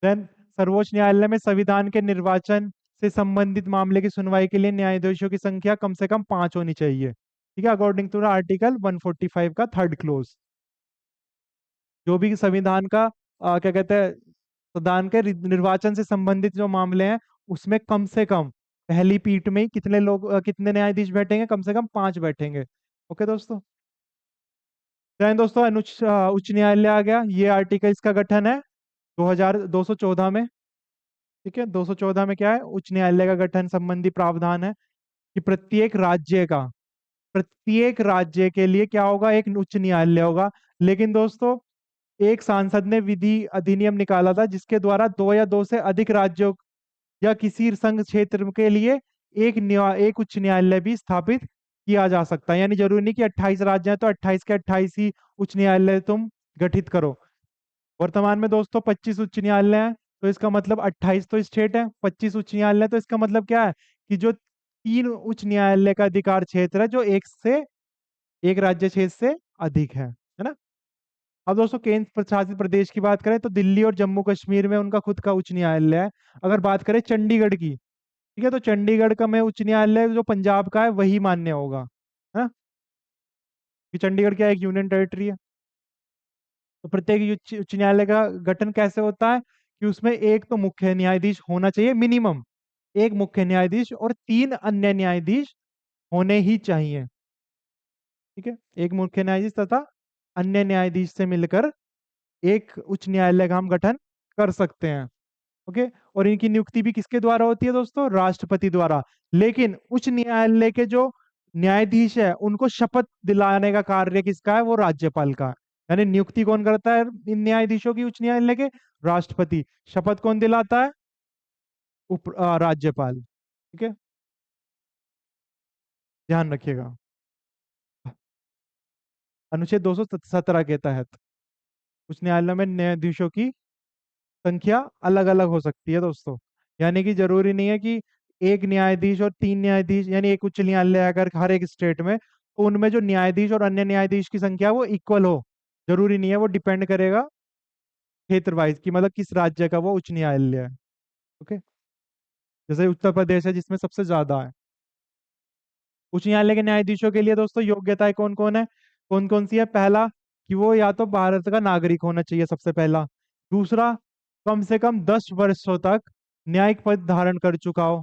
देन सर्वोच्च न्यायालय में संविधान के निर्वाचन से संबंधित मामले की सुनवाई के लिए न्यायाधीशों की संख्या कम से कम 5 होनी चाहिए। ठीक है, अकॉर्डिंग टू आर्टिकल 145 का थर्ड क्लोज। जो भी संविधान का क्या कहते हैं, संविधान के निर्वाचन से संबंधित जो मामले हैं उसमें कम से कम पहली पीठ में ही कितने लोग कितने न्यायाधीश बैठेंगे? कम से कम 5 बैठेंगे। ओके दोस्तों। देन दोस्तों उच्च न्यायालय आ गया। ये आर्टिकल इसका गठन है 2214 में। ठीक है। 214 में क्या है? उच्च न्यायालय का गठन संबंधी प्रावधान है कि प्रत्येक राज्य के लिए क्या होगा? एक उच्च न्यायालय होगा। लेकिन दोस्तों एक सांसद ने विधि अधिनियम निकाला था जिसके द्वारा दो या दो से अधिक राज्यों या किसी संघ क्षेत्र के लिए एक उच्च न्यायालय भी स्थापित किया जा सकता है। यानी जरूरी नहीं कि 28 राज्य हैं तो 28 के 28 ही उच्च न्यायालय तुम गठित करो। वर्तमान में दोस्तों 25 उच्च न्यायालय हैं, तो इसका मतलब 28 तो स्टेट है, 25 उच्च न्यायालय, तो इसका मतलब क्या है कि जो 3 उच्च न्यायालय का अधिकार क्षेत्र है जो एक राज्य क्षेत्र से अधिक है ना। अब दोस्तों केंद्र प्रशासित प्रदेश की बात करें तो दिल्ली और जम्मू कश्मीर में उनका खुद का उच्च न्यायालय है। अगर बात करें चंडीगढ़ की, ठीक है, तो चंडीगढ़ का में उच्च न्यायालय जो पंजाब का है वही मान्य होगा, है ना। कि चंडीगढ़ क्या एक यूनियन टेरिटरी है। तो प्रत्येक उच्च उच्च न्यायालय का गठन कैसे होता है कि उसमें एक तो मुख्य न्यायाधीश होना चाहिए मिनिमम, एक मुख्य न्यायाधीश और तीन अन्य न्यायाधीश होने ही चाहिए। ठीक है, एक मुख्य न्यायाधीश तथा अन्य न्यायाधीश से मिलकर एक उच्च न्यायालय का हम गठन कर सकते हैं। ओके, और इनकी नियुक्ति भी किसके द्वारा होती है दोस्तों? राष्ट्रपति द्वारा। लेकिन उच्च न्यायालय के जो न्यायाधीश है उनको शपथ दिलाने का कार्य किसका है? वो राज्यपाल का है। यानी नियुक्ति कौन करता है इन न्यायाधीशों की उच्च न्यायालय के? राष्ट्रपति। शपथ कौन दिलाता है? राज्यपाल। ठीक है, ध्यान रखिएगा। अनुच्छेद 217 के तहत उच्च न्यायालय में न्यायाधीशों की संख्या अलग अलग हो सकती है दोस्तों। यानी कि जरूरी नहीं है कि एक न्यायाधीश और तीन न्यायाधीश, यानी एक उच्च न्यायालय अगर हर एक स्टेट में, तो उनमें जो न्यायाधीश और अन्य न्यायाधीश की संख्या वो इक्वल हो, जरूरी नहीं है। वो डिपेंड करेगा क्षेत्र वाइज की, मतलब किस राज्य का वो उच्च न्यायालय है। ओके, जैसे उत्तर प्रदेश है जिसमें सबसे ज्यादा है। उच्च न्यायालय के न्यायाधीशों के लिए दोस्तों योग्यताएं कौन कौन है, कौन कौन सी है? पहला, कि वो या तो भारत का नागरिक होना चाहिए सबसे पहला। दूसरा, कम से कम 10 वर्षों तक न्यायिक पद धारण कर चुका हो।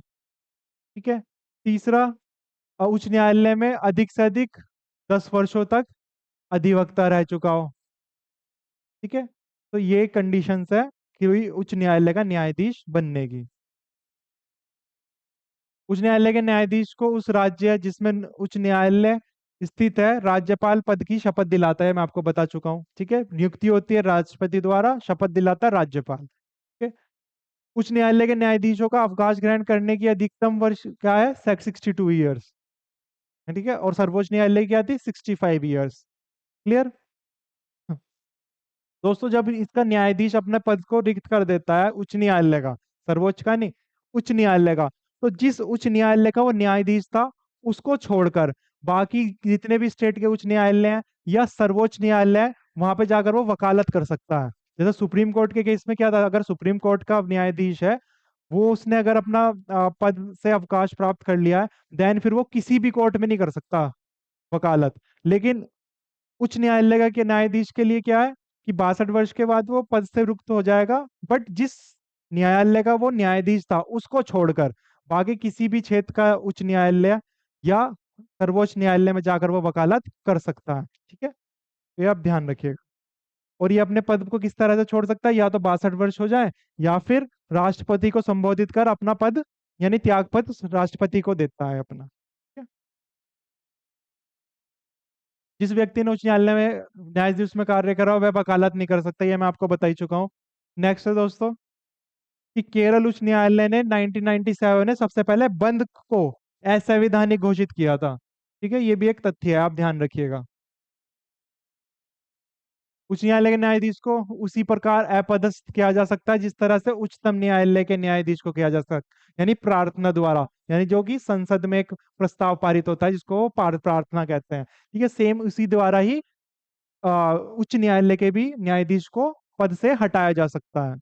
ठीक है। तीसरा, उच्च न्यायालय में अधिक से अधिक 10 वर्षों तक अधिवक्ता रह चुका हो। ठीक है, तो ये कंडीशंस है कि वही उच्च न्यायालय का न्यायाधीश बनने की। उच्च न्यायालय के न्यायाधीश को उस राज्य जिसमें उच्च न्यायालय स्थित है राज्यपाल पद की शपथ दिलाता है, मैं आपको बता चुका हूँ। ठीक है, नियुक्ति होती है राष्ट्रपति द्वारा, शपथ दिलाता है राज्यपाल। ठीक है। उच्च न्यायालय के न्यायाधीशों का अवकाश ग्रहण करने की अधिकतम वर्ष क्या है? 62 ईयर्स। ठीक है, और सर्वोच्च न्यायालय की क्या थी? 65 ईयर्स। क्लियर? दोस्तों, जब इसका न्यायाधीश अपने पद को रिक्त कर देता है, उच्च न्यायालय का, सर्वोच्च का नहीं, उच्च न्यायालय का, तो जिस उच्च न्यायालय का वो न्यायाधीश था उसको छोड़कर बाकी जितने भी स्टेट के उच्च न्यायालय हैं या सर्वोच्च न्यायालय है, वहां पे जाकर वो वकालत कर सकता है। जैसे सुप्रीम कोर्ट के केस में क्या था, अगर सुप्रीम कोर्ट का न्यायाधीश है, वो उसने अगर अपना पद से अवकाश प्राप्त कर लिया है, देन फिर वो किसी भी कोर्ट में नहीं कर सकता वकालत। लेकिन उच्च न्यायालय के न्यायाधीश के लिए क्या है कि 62 वर्ष के बाद वो पद से मुक्त हो जाएगा, बट जिस न्यायालय का वो न्यायाधीश था उसको छोड़कर बाकी किसी भी क्षेत्र का उच्च न्यायालय या सर्वोच्च न्यायालय में जाकर वो वकालत कर सकता है। ठीक है, तो ये आप ध्यान रखिएगा। और ये अपने पद को किस तरह से छोड़ सकता है? या तो 62 वर्ष हो जाए, या फिर राष्ट्रपति को संबोधित कर अपना पद, यानी त्याग पद राष्ट्रपति को देता है अपना। ठीक है? जिस व्यक्ति ने उच्च न्यायालय में न्यायाधीश में कार्य करा हो, वह वकालत नहीं कर सकता, ये मैं आपको बता ही चुका हूँ। नेक्स्ट है दोस्तों कि केरल उच्च न्यायालय ने 1997 में सबसे पहले बंद को असंवैधानिक घोषित किया था। ठीक है, ये भी एक तथ्य है, आप ध्यान रखिएगा। उच्च न्यायालय के न्यायाधीश को उसी प्रकार अपदस्थ किया जा सकता है जिस तरह से उच्चतम न्यायालय के न्यायाधीश को किया जा सकता है, यानी प्रार्थना द्वारा, यानी जो कि संसद में एक प्रस्ताव पारित होता है जिसको वो प्रार्थना कहते हैं। ठीक है, सेम उसी द्वारा ही उच्च न्यायालय के भी न्यायाधीश को पद से हटाया जा सकता है।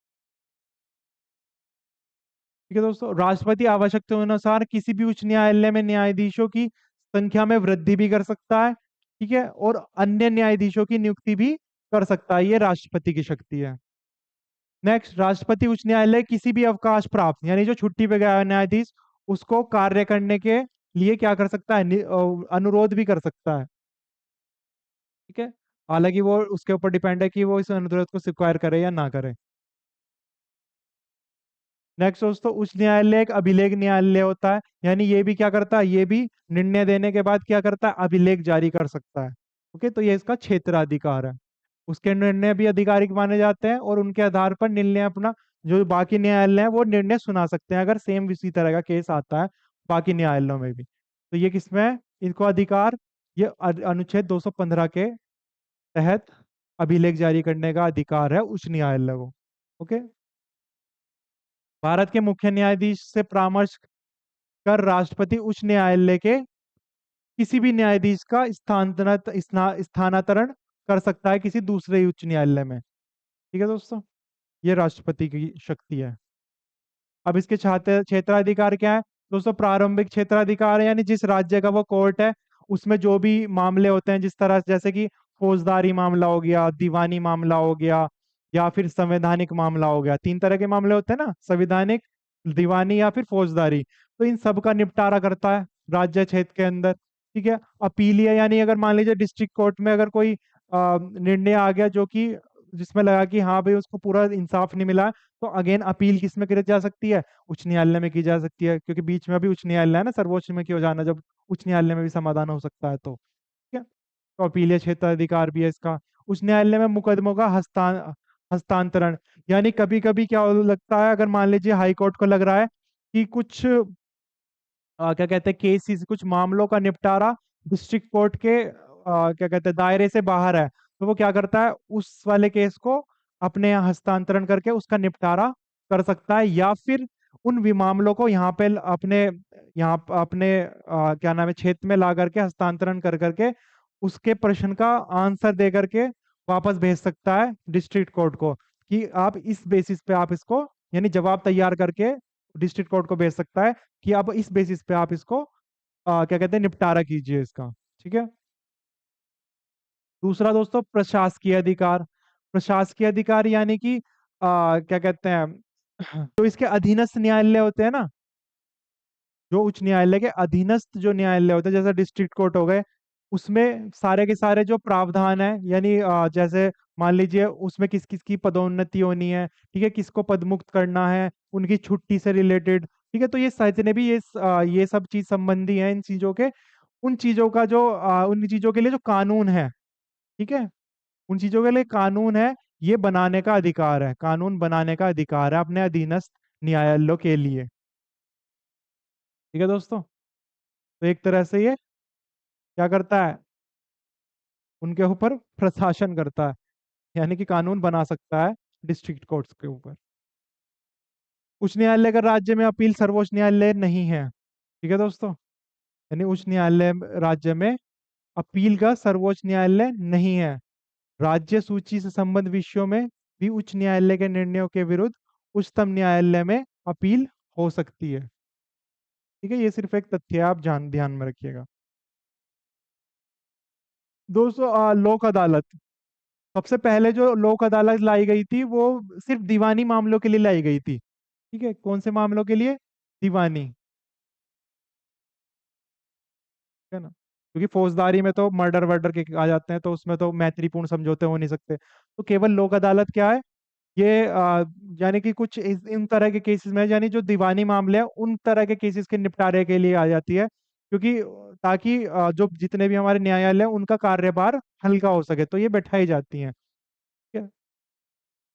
ठीक है दोस्तों, राष्ट्रपति आवश्यकता अनुसार किसी भी उच्च न्यायालय में न्यायाधीशों की संख्या में वृद्धि भी कर सकता है। ठीक है, और अन्य न्यायाधीशों की नियुक्ति भी कर सकता है, ये राष्ट्रपति की शक्ति है। नेक्स्ट, राष्ट्रपति उच्च न्यायालय किसी भी अवकाश प्राप्त, यानी जो छुट्टी पे गया है न्यायाधीश, उसको कार्य करने के लिए क्या कर सकता है? अनुरोध भी कर सकता है। ठीक है, हालांकि वो उसके ऊपर डिपेंड है कि वो इस अनुरोध को स्वीकार करे या ना करे। नेक्स्ट दोस्तों, उच्च न्यायालय एक अभिलेख न्यायालय होता है, यानी ये भी क्या करता है? ये भी निर्णय देने के बाद क्या करता है? अभिलेख जारी कर सकता है। ओके, तो ये इसका क्षेत्राधिकार है। उसके निर्णय भी आधिकारिक माने जाते हैं और उनके आधार पर निर्णय अपना, जो बाकी न्यायालय है वो निर्णय सुना सकते हैं अगर सेम इसी तरह का केस आता है बाकी न्यायालयों में भी। तो ये किसमें है इनको अधिकार? ये अनुच्छेद 215 के तहत अभिलेख जारी करने का अधिकार है उच्च न्यायालय को। ओके, भारत के मुख्य न्यायाधीश से परामर्श कर राष्ट्रपति उच्च न्यायालय के किसी भी न्यायाधीश का स्थानांतरण कर सकता है किसी दूसरे उच्च न्यायालय में। ठीक है दोस्तों, ये राष्ट्रपति की शक्ति है। अब इसके छात्र क्षेत्राधिकार क्या है दोस्तों? प्रारंभिक क्षेत्राधिकार है, यानी जिस राज्य का वो कोर्ट है उसमें जो भी मामले होते हैं, जिस तरह जैसे कि फौजदारी मामला हो गया, दीवानी मामला हो गया, या फिर संवैधानिक मामला हो गया। तीन तरह के मामले होते हैं ना, संवैधानिक, दीवानी या फिर फौजदारी। तो इन सब का निपटारा करता है राज्य क्षेत्र के अंदर। ठीक है। अपीलीय यानी अगर मान लीजिए डिस्ट्रिक्ट कोर्ट में अगर कोई निर्णय आ गया जो कि जिसमें लगा कि हाँ भाई उसको पूरा इंसाफ नहीं मिला, तो अगेन अपील किस में की जा सकती है? उच्च न्यायालय में की जा सकती है, क्योंकि बीच में अभी उच्च न्यायालय है ना, सर्वोच्च में क्यों जाना जब उच्च न्यायालय में भी समाधान हो सकता है तो। ठीक है। तो अपीलीय क्षेत्र अधिकार भी है इसका। उच्च न्यायालय में मुकदमों का हस्तांतरण, यानी कभी कभी क्या लगता है, अगर मान लीजिए हाई कोर्ट को लग रहा है कि कुछ क्या कहते हैं केसेस, कुछ मामलों का निपटारा डिस्ट्रिक्ट कोर्ट के क्या कहते हैं दायरे से बाहर है, तो वो क्या करता है, उस वाले केस को अपने यहाँ हस्तांतरण करके उसका निपटारा कर सकता है, या फिर उन मामलों को यहाँ पे अपने क्या नाम है क्षेत्र में ला करके हस्तांतरण कर करके उसके प्रश्न का आंसर दे करके वापस भेज सकता है डिस्ट्रिक्ट कोर्ट को, कि आप इस बेसिस पे आप इसको, यानी जवाब तैयार करके डिस्ट्रिक्ट कोर्ट को भेज सकता है कि आप इस बेसिस पे आप इसको क्या कहते हैं निपटारा कीजिए इसका। ठीक है। दूसरा दोस्तों प्रशासकीय अधिकार। प्रशासकीय अधिकार यानी कि क्या कहते हैं जो इसके अधीनस्थ न्यायालय होते हैं ना, जो उच्च न्यायालय के अधीनस्थ जो न्यायालय होते हैं, जैसे डिस्ट्रिक्ट कोर्ट हो गए, उसमें सारे के सारे जो प्रावधान है, यानी जैसे मान लीजिए उसमें किस किस की पदोन्नति होनी है, ठीक है, किसको पदमुक्त करना है, उनकी छुट्टी से रिलेटेड। ठीक है। तो ये जितने भी ये सब चीज संबंधी है इन चीजों के, उन चीजों का जो उन चीजों के लिए जो कानून है, ठीक है, उन चीजों के लिए कानून है, ये बनाने का अधिकार है, कानून बनाने का अधिकार है अपने अधीनस्थ न्यायालयों के लिए। ठीक है दोस्तों। तो एक तरह से ये क्या करता है, उनके ऊपर प्रशासन करता है, यानी कि कानून बना सकता है डिस्ट्रिक्ट कोर्ट्स के ऊपर। उच्च न्यायालय का राज्य में अपील सर्वोच्च न्यायालय नहीं है। ठीक है दोस्तों। यानी उच्च न्यायालय राज्य में अपील का सर्वोच्च न्यायालय नहीं है। राज्य सूची से संबंध विषयों में भी उच्च न्यायालय के निर्णयों के विरुद्ध उच्चतम न्यायालय में अपील हो सकती है। ठीक है। ये सिर्फ एक तथ्य है, आप ध्यान में रखिएगा। दोस्तों लोक अदालत। सबसे पहले जो लोक अदालत लाई गई थी वो सिर्फ दीवानी मामलों के लिए लाई गई थी। ठीक है। कौन से मामलों के लिए? दीवानी। है ना, क्योंकि फौजदारी में तो मर्डर वर्डर के आ जाते हैं, तो उसमें तो मैत्रीपूर्ण समझौते हो नहीं सकते। तो केवल लोक अदालत क्या है, ये यानी कि कुछ इन तरह के केसेस में, यानी जो दीवानी मामले हैं उन तरह के केसेस के निपटारे के लिए आ जाती है, क्योंकि ताकि जो जितने भी हमारे न्यायालय हैं उनका कार्यभार हल्का हो सके, तो ये बैठाई जाती हैं। ठीक है?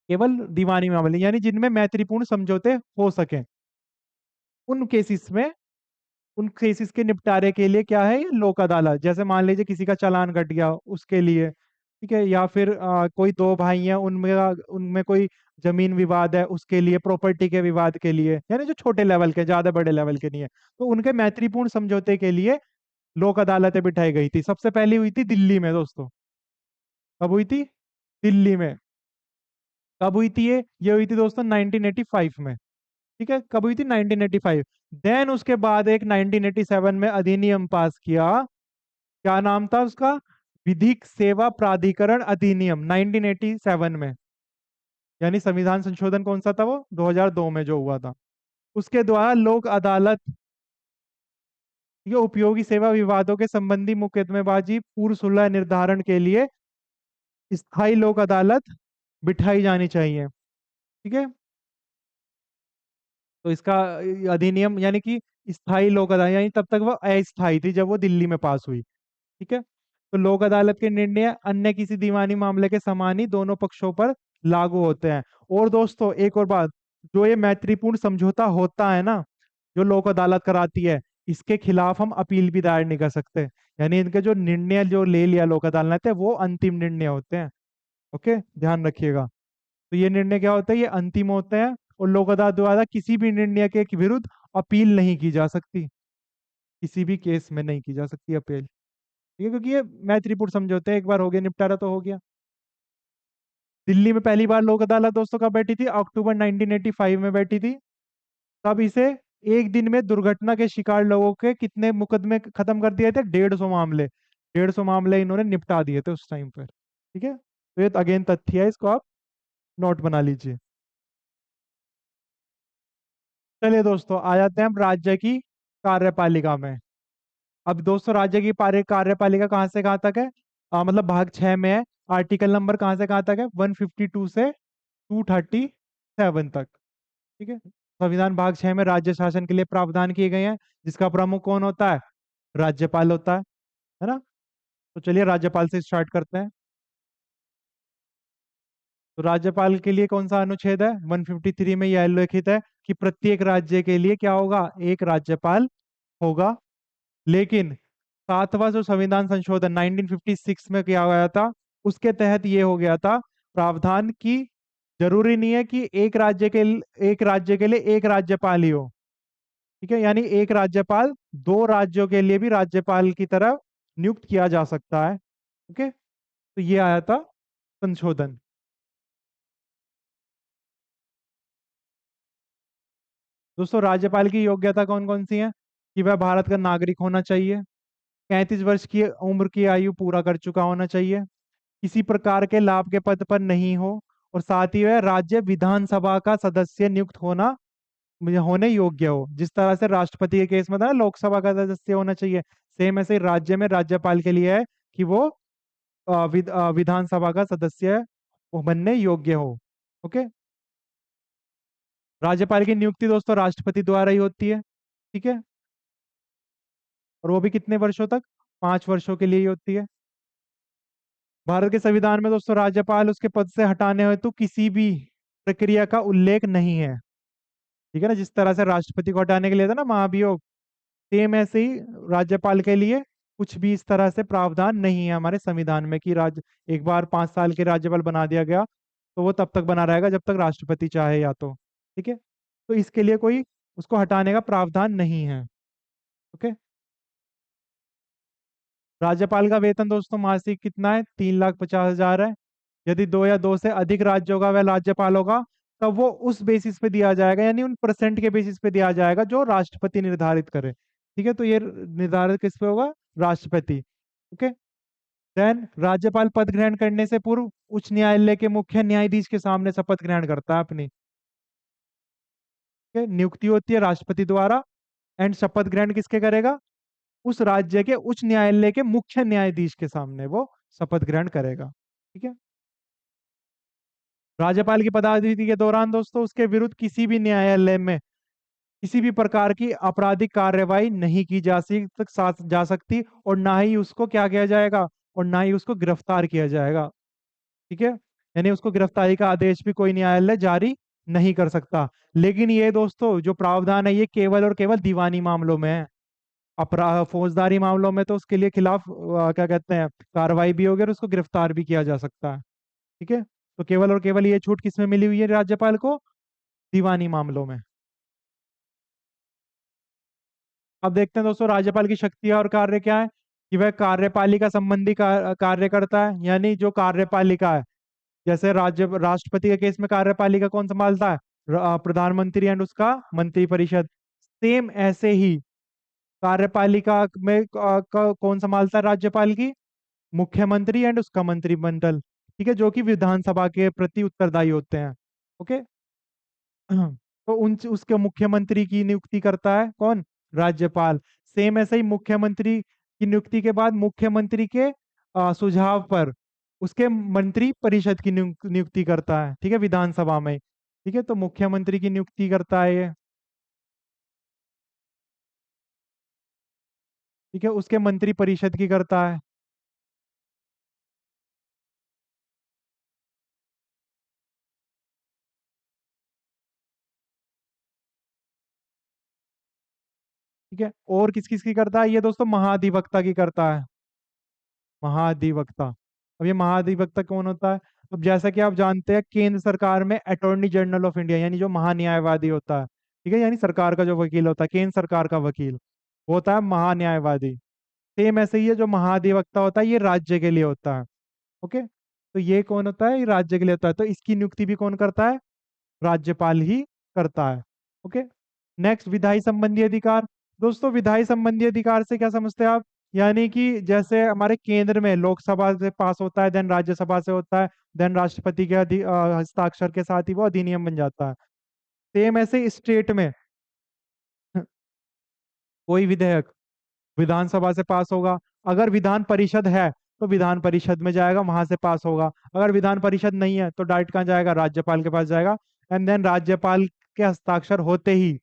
केवल दीवानी मामले यानी जिनमें मैत्रीपूर्ण समझौते हो सके, उन केसेस में, उन केसेस के निपटारे के लिए क्या है, ये लोक अदालत। जैसे मान लीजिए किसी का चालान कट गया उसके लिए, ठीक है, या फिर कोई दो भाई हैं उनमें उनमें कोई जमीन विवाद है उसके लिए, प्रॉपर्टी के विवाद के लिए, यानी जो छोटे लेवल के, ज्यादा बड़े लेवल के नहीं है, तो उनके मैत्रीपूर्ण समझौते के लिए लोक अदालतें बिठाई गई थी। सबसे पहली हुई थी दिल्ली में दोस्तों। कब हुई थी? दिल्ली में। कब हुई थी ये हुई थी दोस्तों 1985 में। ठीक है। कब हुई थी? 1985। देन उसके बाद एक 1987 में अधिनियम पास किया। क्या नाम था उसका? विधिक सेवा प्राधिकरण अधिनियम, 1987 में। यानी संविधान संशोधन कौन सा था वो? 2002 में जो हुआ था। उसके द्वारा लोक अदालत, ये उपयोगी सेवा विवादों के संबंधी मुकदमेबाजी पूर्व सुलह निर्धारण के लिए स्थायी लोक अदालत बिठाई जानी चाहिए। ठीक है। तो इसका अधिनियम यानी कि स्थायी लोक अदालत, यानी तब तक वो अस्थायी थी जब वो दिल्ली में पास हुई। ठीक है। तो लोक अदालत के निर्णय अन्य किसी दीवानी मामले के समान ही दोनों पक्षों पर लागू होते हैं। और दोस्तों एक और बात, जो ये मैत्रीपूर्ण समझौता होता है ना, जो लोक अदालत कराती है, इसके खिलाफ हम अपील भी दायर नहीं कर सकते। यानी इनके जो निर्णय जो ले लिया लोक अदालत है वो अंतिम निर्णय होते हैं। ओके, ध्यान रखिएगा। तो ये निर्णय क्या होता है, ये अंतिम होते हैं, और लोक अदालत द्वारा किसी भी निर्णय के विरुद्ध अपील नहीं की जा सकती, किसी भी केस में नहीं की जा सकती अपील। ठीक है, क्योंकि ये मैत्रीपूर्ण समझौते हैं, एक बार हो गया निपटारा तो हो गया। दिल्ली में पहली बार लोक अदालत दोस्तों कब बैठी थी? अक्टूबर 1985 में बैठी थी। तब इसे एक दिन में दुर्घटना के शिकार लोगों के कितने मुकदमे खत्म कर दिए थे? 150 मामले। 150 मामले इन्होंने निपटा दिए थे उस टाइम पर। ठीक है, तो ये अगेन तथ्य है, इसको आप नोट बना लीजिए। चलिए दोस्तों, आ जाते हैं हम राज्य की कार्यपालिका में। अब दोस्तों, राज्य की कार्यपालिका कहाँ से कहाँ तक है? मतलब भाग 6 में है। आर्टिकल नंबर कहाँ से कहाँ तक है? 152 से 237 तक। ठीक है, संविधान भाग 6 में राज्य शासन के लिए प्रावधान किए गए हैं, जिसका प्रमुख कौन होता है? राज्यपाल होता है ना? तो चलिए राज्यपाल से स्टार्ट करते हैं। तो राज्यपाल के लिए कौन सा अनुच्छेद है? 153 में यह उल्लेखित है कि प्रत्येक राज्य के लिए क्या होगा? एक राज्यपाल होगा। लेकिन सातवां जो संविधान संशोधन 1956 में किया गया था, उसके तहत ये हो गया था प्रावधान की जरूरी नहीं है कि एक राज्य के लिए एक राज्यपाल ही हो। ठीक है, यानी एक राज्यपाल दो राज्यों के लिए भी राज्यपाल की तरह नियुक्त किया जा सकता है। ओके, तो ये आया था संशोधन। दोस्तों, राज्यपाल की योग्यता कौन कौन सी है? कि वह भारत का नागरिक होना चाहिए, 35 वर्ष की उम्र की आयु पूरा कर चुका होना चाहिए, किसी प्रकार के लाभ के पद पर नहीं हो, और साथ ही वह राज्य विधानसभा का सदस्य नियुक्त होने योग्य हो। जिस तरह से राष्ट्रपति के केस में था ना, लोकसभा का सदस्य होना चाहिए, सेम ऐसे ही राज्य में राज्यपाल के लिए है कि वो विधानसभा का सदस्य वो बनने योग्य हो। ओके, राज्यपाल की नियुक्ति दोस्तों राष्ट्रपति द्वारा ही होती है। ठीक है, और वो भी कितने वर्षों तक? 5 वर्षों के लिए ही होती है। भारत के संविधान में दोस्तों राज्यपाल उसके पद से हटाने हेतु किसी भी प्रक्रिया का उल्लेख नहीं है। ठीक है ना, जिस तरह से राष्ट्रपति को हटाने के लिए था ना महाभियोग, सेम ऐसे ही राज्यपाल के लिए कुछ भी इस तरह से प्रावधान नहीं है हमारे संविधान में कि एक बार 5 साल के राज्यपाल बना दिया गया तो वो तब तक बना रहेगा जब तक राष्ट्रपति चाहे या तो। ठीक है, तो इसके लिए कोई उसको हटाने का प्रावधान नहीं है। ओके, राज्यपाल का वेतन दोस्तों मासिक कितना है? 3,50,000 है। यदि दो या दो से अधिक राज्यों का वह राज्यपाल होगा, तब वो उस बेसिस पे दिया जाएगा, यानी उन परसेंट के बेसिस पे दिया जाएगा जो राष्ट्रपति निर्धारित करे। ठीक है, तो ये निर्धारित किस पे होगा? राष्ट्रपति। ओके, देन राज्यपाल पद ग्रहण करने से पूर्व उच्च न्यायालय के मुख्य न्यायाधीश के सामने शपथ ग्रहण करता है अपनी। ठीक है, नियुक्ति होती है राष्ट्रपति द्वारा, एंड शपथ ग्रहण किसके करेगा? उस राज्य के उच्च न्यायालय के मुख्य न्यायाधीश के सामने वो शपथ ग्रहण करेगा। ठीक है, राज्यपाल की पदावधि के दौरान दोस्तों उसके विरुद्ध किसी भी न्यायालय में किसी भी प्रकार की आपराधिक कार्रवाई नहीं की जा सकती, और ना ही उसको क्या किया जाएगा, और ना ही उसको गिरफ्तार किया जाएगा। ठीक है, यानी उसको गिरफ्तारी का आदेश भी कोई न्यायालय जारी नहीं कर सकता। लेकिन ये दोस्तों जो प्रावधान है ये केवल और केवल दीवानी मामलों में है। अपराध फौजदारी मामलों में तो उसके लिए खिलाफ क्या कहते हैं कार्रवाई भी होगी और उसको गिरफ्तार भी किया जा सकता है। ठीक है, तो केवल और केवल ये छूट किसमें मिली हुई है राज्यपाल को? दीवानी मामलों में। अब देखते हैं दोस्तों राज्यपाल की शक्तियां और कार्य क्या है। कि वह कार्यपालिका संबंधी कार्य करता है, यानी जो कार्यपालिका है, जैसे राष्ट्रपति के केस में कार्यपालिका कौन संभालता है? प्रधानमंत्री एंड उसका मंत्री परिषद। सेम ऐसे ही कार्यपालिका में कौन संभालता है राज्यपाल की? मुख्यमंत्री एंड उसका मंत्रिमंडल। ठीक है, जो कि विधानसभा के प्रति उत्तरदायी होते हैं। ओके, तो उन उसके मुख्यमंत्री की नियुक्ति करता है कौन? राज्यपाल। सेम ऐसे ही मुख्यमंत्री की नियुक्ति के बाद मुख्यमंत्री के सुझाव पर उसके मंत्री परिषद की नियुक्ति करता है। ठीक है, विधानसभा में। ठीक है, तो मुख्यमंत्री की नियुक्ति करता है ये। ठीक है, उसके मंत्री परिषद की करता है। ठीक है, और किस किस की करता है ये दोस्तों? महाधिवक्ता की करता है। महाधिवक्ता। अब ये महाधिवक्ता कौन होता है? अब जैसा कि आप जानते हैं केंद्र सरकार में अटॉर्नी जनरल ऑफ इंडिया यानी जो महान्यायवादी होता है, ठीक है, यानी सरकार का जो वकील होता है, केंद्र सरकार का वकील, वो होता है महान्यायवादी। सेम ऐसे ही है जो महाधिवक्ता होता है ये राज्य के लिए होता है। ओके, तो ये कौन होता है? ये राज्य के लिए होता है, तो इसकी नियुक्ति भी कौन करता है? राज्यपाल ही करता है। ओके, नेक्स्ट, विधायी संबंधी अधिकार। दोस्तों विधायी संबंधी अधिकार से क्या समझते हैं आप? यानी कि जैसे हमारे केंद्र में लोकसभा से पास होता है, देन राज्यसभा से होता है, देन राष्ट्रपति के हस्ताक्षर के साथ ही वो अधिनियम बन जाता है। सेम ऐसे स्टेट में कोई विधेयक विधानसभा से पास होगा, अगर विधान परिषद है तो विधान परिषद में जाएगा, वहां से पास होगा। अगर विधान परिषद नहीं है तो डायरेक्ट कहाँ जाएगा? राज्यपाल के पास जाएगा। एंड देन राज्यपाल के हस्ताक्षर होते ही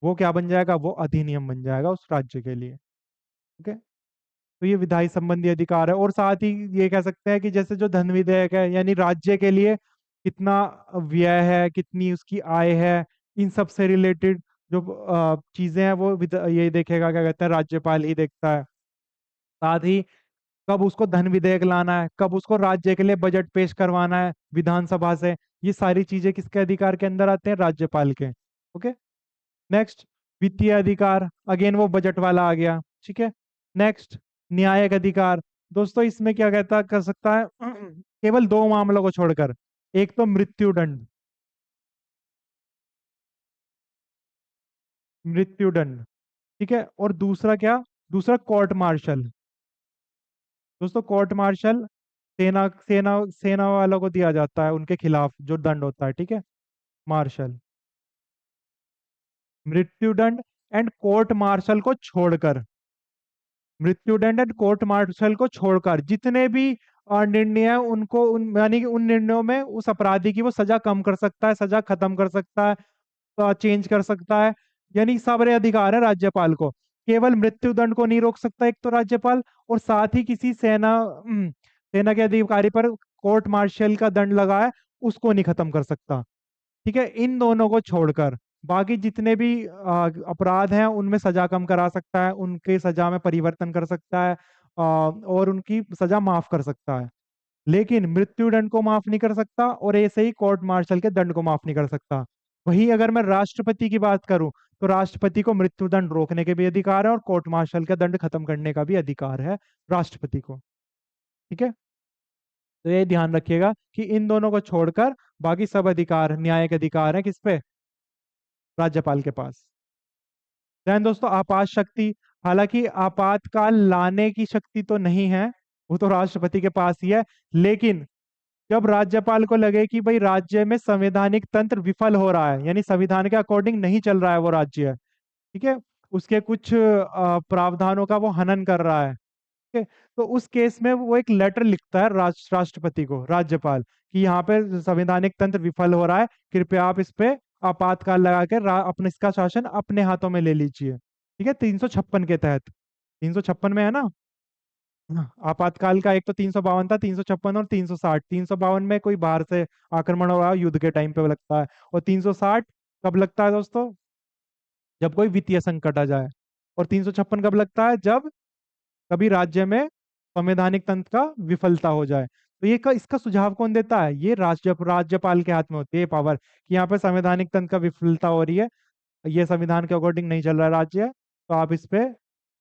वो क्या बन जाएगा? वो अधिनियम बन जाएगा उस राज्य के लिए। ओके, तो ये विधायी संबंधी अधिकार है। और साथ ही ये कह सकते हैं कि जैसे जो धन विधेयक है, यानी राज्य के लिए कितना व्यय है, कितनी उसकी आय है, इन सब से रिलेटेड जो चीजें हैं वो ये देखेगा, क्या कहते हैं, राज्यपाल ही देखता है। साथ ही कब उसको धन विधेयक लाना है, कब उसको राज्य के लिए बजट पेश करवाना है विधानसभा से, ये सारी चीजें किसके अधिकार के अंदर आते हैं? राज्यपाल के। ओके, नेक्स्ट, वित्तीय अधिकार, अगेन वो बजट वाला आ गया। ठीक है, नेक्स्ट, न्यायिक अधिकार। दोस्तों इसमें क्या कहता कर सकता है केवल दो मामलों को छोड़कर, एक तो मृत्युदंड, मृत्युदंड, ठीक है, और दूसरा क्या? दूसरा कोर्ट मार्शल। दोस्तों कोर्ट मार्शल सेना सेना सेना वालों को दिया जाता है, उनके खिलाफ जो दंड होता है, ठीक है, मार्शल। मृत्युदंड एंड कोर्ट मार्शल को छोड़कर, मृत्युदंड एंड कोर्ट मार्शल को छोड़कर जितने भी निर्णय हैं, उनको उन यानी कि उन निर्णयों में उस अपराधी की वो सजा कम कर सकता है, सजा खत्म कर सकता है, चेंज कर सकता है। यानी सारे अधिकार है राज्यपाल को। केवल मृत्युदंड को नहीं रोक सकता एक तो राज्यपाल, और साथ ही किसी सेना के अधिकारी पर कोर्ट मार्शल का दंड लगा है उसको नहीं खत्म कर सकता। ठीक है, इन दोनों को छोड़कर बाकी जितने भी अपराध हैं उनमें सजा कम करा सकता है, उनके सजा में परिवर्तन कर सकता है, और उनकी सजा माफ कर सकता है। लेकिन मृत्युदंड को माफ नहीं कर सकता, और ऐसे ही कोर्ट मार्शल के दंड को माफ नहीं कर सकता। वहीं अगर मैं राष्ट्रपति की बात करूं तो राष्ट्रपति को मृत्युदंड रोकने के भी अधिकार है और कोर्ट मार्शल का दंड खत्म करने का भी अधिकार है राष्ट्रपति को। ठीक है, तो ये ध्यान रखिएगा कि इन दोनों को छोड़कर बाकी सब अधिकार, न्यायिक अधिकार है किस पे? राज्यपाल के पास। ध्यान दोस्तों, आपात शक्ति, हालांकि आपातकाल लाने की शक्ति तो नहीं है, वो तो राष्ट्रपति के पास ही है। लेकिन जब राज्यपाल को लगे कि भाई राज्य में संवैधानिक तंत्र विफल हो रहा है, यानी संविधान के अकॉर्डिंग नहीं चल रहा है वो राज्य, ठीक है, उसके कुछ प्रावधानों का वो हनन कर रहा है, ठीक है, तो उस केस में वो एक लेटर लिखता है राष्ट्रपति को, राज्यपाल, कि यहाँ पे संवैधानिक तंत्र विफल हो रहा है, कृपया आप इस पे आपातकाल लगा के अपने इसका शासन अपने हाथों में ले लीजिए। ठीक है, 356 के तहत, 356 में है ना। हाँ, आपातकाल का एक तो 352 था, 356 और 360। 352 में कोई बाहर से आक्रमण हो रहा है युद्ध के टाइम पे लगता है, और 360 कब लगता है दोस्तों? जब कोई वित्तीय संकट आ जाए। और 356 कब लगता है? जब कभी राज्य में संवैधानिक तंत्र का विफलता हो जाए। तो इसका सुझाव कौन देता है? ये राज्यपाल के हाथ में होती है पावर, कि यहाँ पे संवैधानिक तंत्र का विफलता हो रही है, ये संविधान के अकॉर्डिंग नहीं चल रहा है राज्य, तो आप इस पे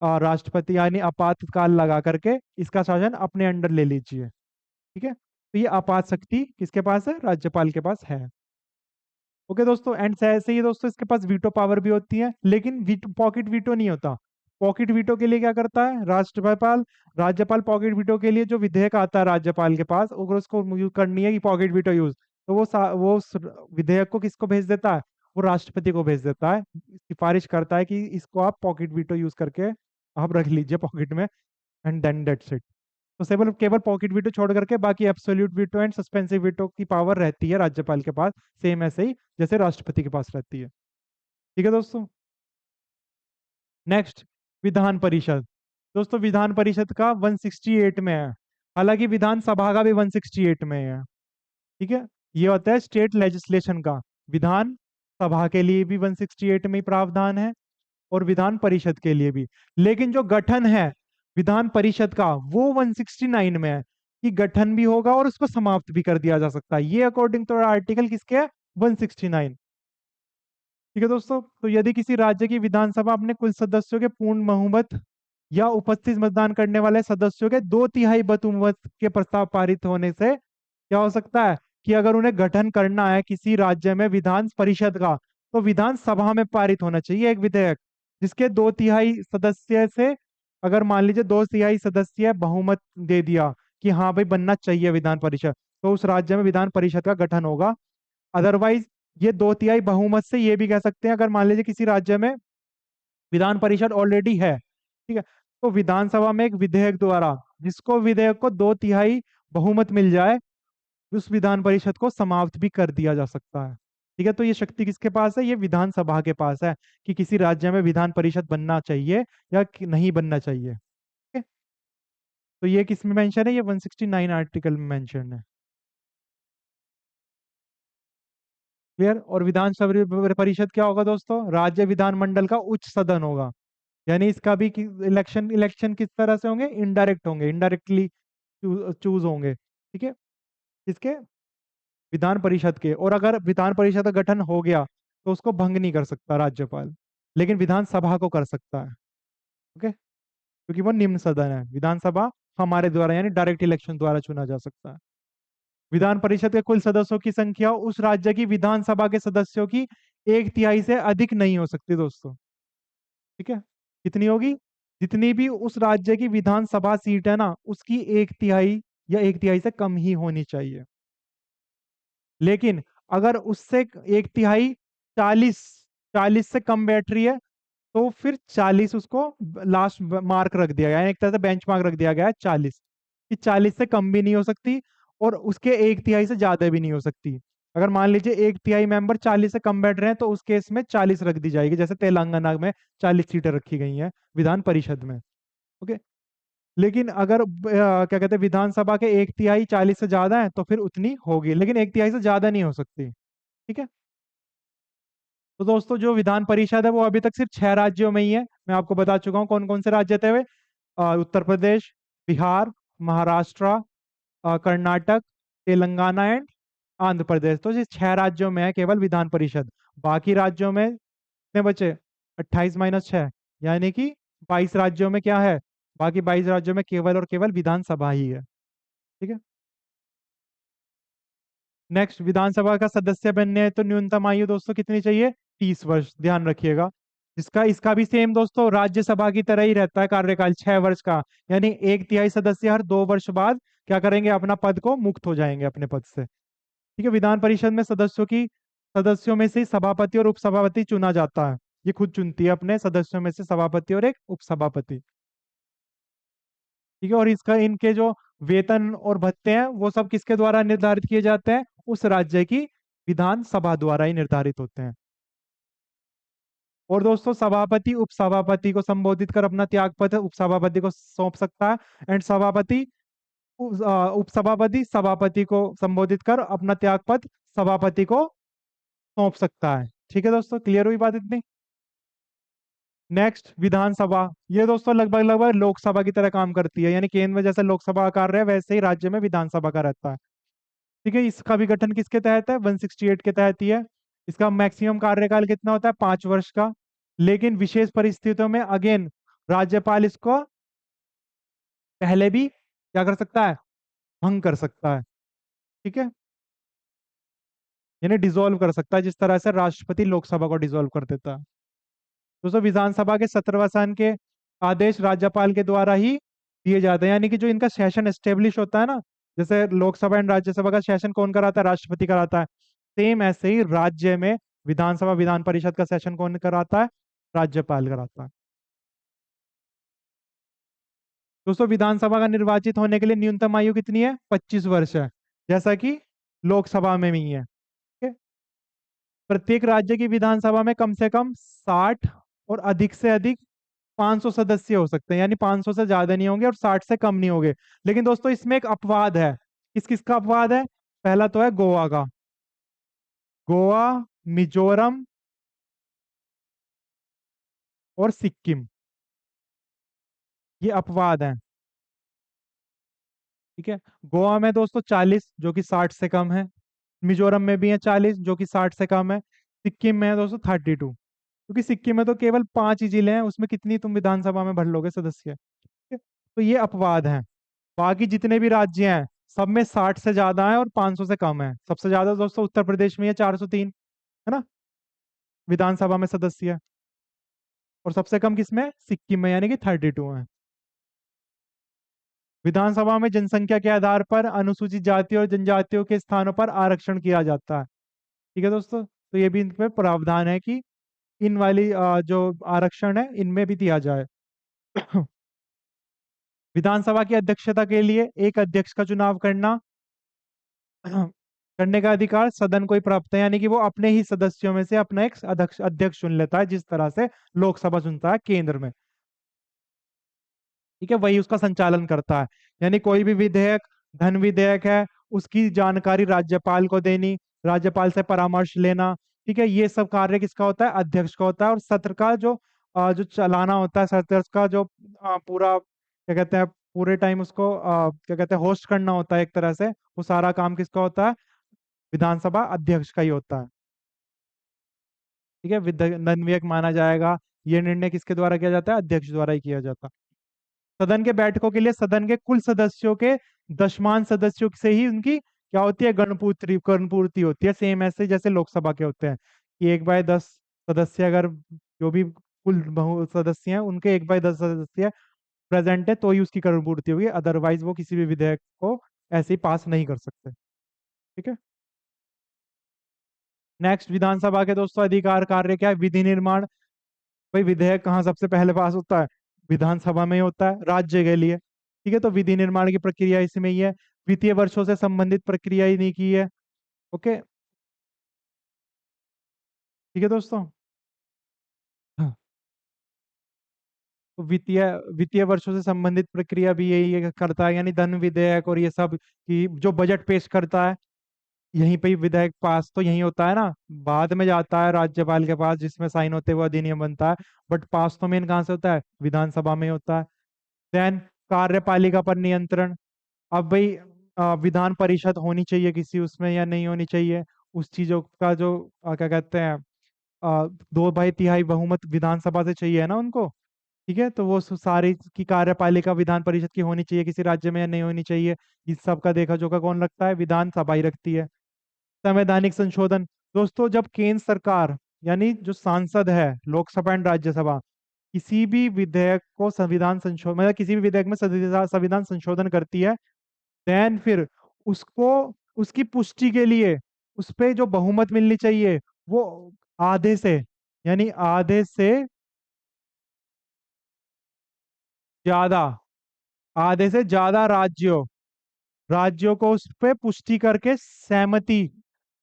राष्ट्रपति यानी आपातकाल लगा करके इसका शासन अपने अंडर ले लीजिए। ठीक है, तो ये आपात शक्ति किसके पास है? राज्यपाल के पास है। ओके दोस्तों, एंड से ऐसे ही दोस्तों इसके पास वीटो पावर भी होती है, लेकिन पॉकेट वीटो नहीं होता। पॉकेट वीटो के लिए क्या करता है राष्ट्रपाल? राज्यपाल पॉकेट वीटो के लिए जो विधेयक आता है राज्यपाल के पास, अगर उसको यूज करनी है कि पॉकेट वीटो यूज, तो वो उस विधेयक को किसको भेज देता है? वो राष्ट्रपति को भेज देता है, सिफारिश करता है कि इसको आप पॉकेट वीटो यूज करके आप रख लीजिए पॉकेट में, एंड देन दैट्स इट। तो केवल केवल पॉकेट वीटो छोड़ करके बाकी absolute veto and suspensive veto की पावर रहती है राज्यपाल के पास, सेम ऐसे ही जैसे राष्ट्रपति के पास रहती है। ठीक है दोस्तों, नेक्स्ट, विधान परिषद। दोस्तों विधान परिषद का 168 में है, हालांकि विधानसभा का भी 168 में है। ठीक है, ये होता है स्टेट लेजिस्लेशन का। विधान सभा के लिए भी 168 में ही प्रावधान है, और विधान परिषद के लिए भी। लेकिन जो गठन है विधान परिषद का वो 169 में है, कि गठन भी होगा और उसको समाप्त भी कर दिया जा सकता है। ये अकॉर्डिंग तो आर्टिकल किसके है? 169। ठीक है दोस्तों, तो यदि किसी राज्य की विधानसभा अपने कुल सदस्यों के पूर्ण बहुमत या उपस्थित मतदान करने वाले सदस्यों के 2/3 बहुमत के प्रस्ताव पारित होने से क्या हो सकता है? कि अगर उन्हें गठन करना है किसी राज्य में विधान परिषद का, तो विधानसभा में पारित होना चाहिए एक विधेयक जिसके 2/3 सदस्य से, अगर मान लीजिए 2/3 सदस्य बहुमत दे दिया कि हाँ भाई बनना चाहिए विधान परिषद, तो उस राज्य में विधान परिषद का गठन होगा। अदरवाइज ये 2/3 बहुमत से ये भी कह सकते हैं, अगर मान लीजिए किसी राज्य में विधान परिषद ऑलरेडी है, ठीक है, तो विधानसभा में एक विधेयक द्वारा, जिसको विधेयक को 2/3 बहुमत मिल जाए, उस विधान परिषद को समाप्त भी कर दिया जा सकता है। ठीक है, तो ये शक्ति किसके पास है? ये विधानसभा के पास है कि किसी राज्य में विधान परिषद बनना चाहिए या नहीं बनना चाहिए। ठीक है, तो ये किस में मेंशन है? ये 169 आर्टिकल में मेंशन है। क्लियर? और विधानसभा परिषद क्या होगा दोस्तों? राज्य विधानमंडल का उच्च सदन होगा। यानी इसका भी इलेक्शन इलेक्शन किस तरह से होंगे? इनडायरेक्ट होंगे, इनडायरेक्टली चूज होंगे। ठीक है, इसके विधान परिषद के। और अगर विधान परिषद का गठन हो गया तो उसको भंग नहीं कर सकता राज्यपाल, लेकिन विधानसभा को कर सकता है। ओके, क्योंकि वो निम्न सदन है। विधानसभा हमारे द्वारा यानी डायरेक्ट इलेक्शन द्वारा चुना जा सकता है। विधान परिषद के कुल सदस्यों की संख्या उस राज्य की विधानसभा के सदस्यों की 1/3 से अधिक नहीं हो सकती दोस्तों। ठीक है, कितनी होगी? जितनी भी उस राज्य की विधानसभा सीट है ना, उसकी 1/3 या 1/3 से कम ही होनी चाहिए। लेकिन अगर उससे 1/3 40 40 से कम बैठ रही है, तो फिर 40 उसको लास्ट मार्क रख दिया गया है, एक तरह से बेंच मार्क रख दिया गया है 40, कि 40 से कम भी नहीं हो सकती और उसके 1/3 से ज्यादा भी नहीं हो सकती। अगर मान लीजिए 1/3 मेंबर 40 से कम बैठ रहे हैं, तो उस केस में 40 रख दी जाएगी, जैसे तेलंगाना में 40 सीटें रखी गई हैं विधान परिषद में। ओके, लेकिन अगर क्या कहते हैं विधानसभा के 1/3 40 से ज्यादा है तो फिर उतनी होगी, लेकिन 1/3 से ज्यादा नहीं हो सकती। ठीक है, तो दोस्तों जो विधान परिषद है वो अभी तक सिर्फ 6 राज्यों में ही है। मैं आपको बता चुका हूँ कौन कौन से राज्य थे वे। उत्तर प्रदेश, बिहार, महाराष्ट्र, कर्नाटक, तेलंगाना एंड आंध्र प्रदेश। तो ये 6 राज्यों में है केवल विधान परिषद। बाकी राज्यों में कितने बचे? 28 - 6, यानी कि 22 राज्यों में क्या है? बाकी 22 राज्यों में केवल और केवल विधानसभा ही है। ठीक है, नेक्स्ट, विधानसभा का सदस्य बनने हैं तो न्यूनतम आयु दोस्तों कितनी चाहिए? 30 वर्ष, ध्यान रखिएगा। इसका इसका भी सेम दोस्तों राज्यसभा की तरह ही रहता है कार्यकाल, 6 वर्ष का। यानी 1/3 सदस्य हर 2 वर्ष बाद क्या करेंगे? अपना पद को मुक्त हो जाएंगे अपने पद से। ठीक है, विधान परिषद में सदस्यों में से सभापति और उपसभापति चुना जाता है। ये खुद चुनती है अपने सदस्यों में से सभापति और एक उपसभापति। ठीक है, और इसका इनके जो वेतन और भत्ते हैं वो सब किसके द्वारा निर्धारित किए जाते हैं? उस राज्य की विधानसभा द्वारा ही निर्धारित होते हैं। और दोस्तों सभापति उपसभापति को संबोधित कर अपना त्याग पत्र उपसभापति को सौंप सकता है, एंड उपसभापति सभापति को संबोधित कर अपना त्याग पत्र सभापति को सौंप सकता है। ठीक है दोस्तों, क्लियर हुई बात इतनी? नेक्स्ट, विधानसभा। ये दोस्तों लगभग लगभग लोकसभा की तरह काम करती है, यानी केंद्र में जैसे लोकसभा का कार्य है वैसे ही राज्य में विधानसभा का रहता है। ठीक है, इसका भी गठन किसके तहत है? 168 के तहत ही है। इसका मैक्सिमम कार्यकाल कितना होता है? 5 वर्ष का। लेकिन विशेष परिस्थितियों में अगेन राज्यपाल इसको पहले भी क्या कर सकता है? भंग कर सकता है। ठीक है, यानी डिसॉल्व कर सकता है, जिस तरह से राष्ट्रपति लोकसभा को डिसॉल्व कर देता है। दोस्तों विधानसभा के 17वां के आदेश राज्यपाल के द्वारा ही दिए जाते हैं, यानी कि जो इनका सेशन एस्टेब्लिश होता है ना, जैसे लोकसभा एंड राज्यसभा का सेशन कौन कराता है? राष्ट्रपति कराता है। सेम ऐसे ही राज्य में विधानसभा विधान परिषद का सेशन कौन कराता है? राज्यपाल कराता है। दोस्तों विधानसभा का निर्वाचित होने के लिए न्यूनतम आयु कितनी है? 25 वर्ष है, जैसा कि लोकसभा में भी है। ठीक है? प्रत्येक राज्य की विधानसभा में कम से कम 60 और अधिक से अधिक 500 सदस्य हो सकते हैं, यानी 500 से ज्यादा नहीं होंगे और 60 से कम नहीं होंगे। लेकिन दोस्तों इसमें एक अपवाद है। किस किस का अपवाद है? पहला तो है गोवा का। गोवा, मिजोरम और सिक्किम, ये अपवाद है। ठीक है, गोवा में दोस्तों 40 जो कि 60 से कम है। मिजोरम में भी है 40 जो कि 60 से कम है। सिक्किम में है दोस्तों 32, क्योंकि सिक्किम में तो केवल 5 ही जिले हैं, उसमें कितनी तुम विधानसभा में भर लोगे सदस्य? ठीक है? तो ये अपवाद है। बाकी जितने भी राज्य हैं सब में 60 से ज्यादा है और 500 से कम है। सबसे ज्यादा दोस्तों उत्तर प्रदेश में है 403, है ना? विधानसभा में सदस्य, और सबसे कम किसमें, सिक्किम में, यानी कि 32 है। विधानसभा में जनसंख्या के आधार पर अनुसूचित जाति और जनजातियों के स्थानों पर आरक्षण किया जाता है। ठीक है दोस्तों, तो ये भी इन पे प्रावधान है कि इन वाली जो आरक्षण है इनमें भी दिया जाए। विधानसभा की अध्यक्षता के लिए एक अध्यक्ष का चुनाव करना करने का अधिकार सदन को ही प्राप्त है, यानी कि वो अपने ही सदस्यों में से अपना एक अध्यक्ष अध्यक्ष चुन लेता है, जिस तरह से लोकसभा चुनता है केंद्र में। ठीक है, वही उसका संचालन करता है। यानी कोई भी विधेयक, धन विधेयक है, उसकी जानकारी राज्यपाल को देनी, राज्यपाल से परामर्श लेना, ठीक है, ये सब कार्य किसका होता है, अध्यक्ष का होता है। और सत्र का जो चलाना होता है, सत्र का जो पूरा क्या कहते हैं, पूरे टाइम उसको क्या कहते हैं, होस्ट करना होता है एक तरह से, वो सारा काम किसका होता है, विधानसभा अध्यक्ष का ही होता है। ठीक है, धन विधेयक माना जाएगा, ये निर्णय किसके द्वारा किया जाता है, अध्यक्ष द्वारा ही किया जाता है। सदन के बैठकों के लिए सदन के कुल सदस्यों के दशमान सदस्यों से ही उनकी क्या होती है, गणपूर्ति होती है। सेम ऐसे जैसे लोकसभा के होते हैं कि 1/10 सदस्य, अगर जो भी कुल बहु सदस्य हैं उनके 1/10 सदस्य प्रेजेंट है तो ही उसकी गणपूर्ति होगी, अदरवाइज वो किसी भी विधेयक को ऐसे ही पास नहीं कर सकते। ठीक है, नेक्स्ट, विधानसभा के दोस्तों अधिकार कार्य क्या है, विधि निर्माण। भाई विधेयक कहाँ सबसे पहले पास होता है, विधानसभा में ही होता है, राज्य के लिए। ठीक है, तो विधि निर्माण की प्रक्रिया इसमें ही है। वित्तीय वर्षों से संबंधित प्रक्रिया ही नहीं की है। ओके, ठीक है दोस्तों। हाँ, तो वित्तीय वित्तीय वर्षों से संबंधित प्रक्रिया भी यही करता है, यानी धन विधेयक और ये सब की जो बजट पेश करता है, यहीं पे ही विधेयक पास तो यही होता है ना, बाद में जाता है राज्यपाल के पास जिसमें साइन होते हुए अधिनियम बनता है, बट पास तो मेन कहाँ से होता है, विधानसभा में ही होता है। देन, कार्यपालिका पर नियंत्रण। अब भाई विधान परिषद होनी चाहिए किसी उसमें या नहीं होनी चाहिए, उस चीजों का जो क्या कहते हैं, 2/3 बहुमत विधानसभा से चाहिए ना उनको। ठीक है, तो वो सारी की कार्यपालिका विधान परिषद की होनी चाहिए किसी राज्य में या नहीं होनी चाहिए, इस सब का देखा जोखा कौन रखता है, विधानसभा ही रखती है। संवैधानिक संशोधन। दोस्तों, जब केंद्र सरकार यानी जो सांसद है, लोकसभा एंड राज्यसभा, किसी भी विधेयक को संविधान संशोधन, मतलब किसी भी विधेयक में संविधान संशोधन करती है, देन फिर उसको उसकी पुष्टि के लिए उस पे जो बहुमत मिलनी चाहिए वो आधे से, यानी आधे से ज्यादा, आधे से ज्यादा राज्यों राज्यों को उस पे पुष्टि करके सहमति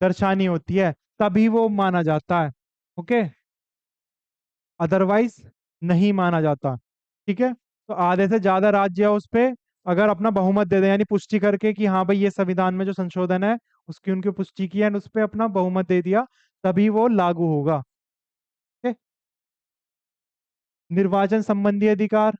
दर्शानी होती है, तभी वो माना जाता है। ओके, अदरवाइज नहीं माना जाता। ठीक है, तो आधे से ज्यादा राज्य उस पे अगर अपना बहुमत दे दें, यानी पुष्टि करके कि हाँ भाई ये संविधान में जो संशोधन है उसकी उनकी पुष्टि की है, उस पे अपना बहुमत दे दिया, तभी वो लागू होगा। ठीक है? निर्वाचन संबंधी अधिकार।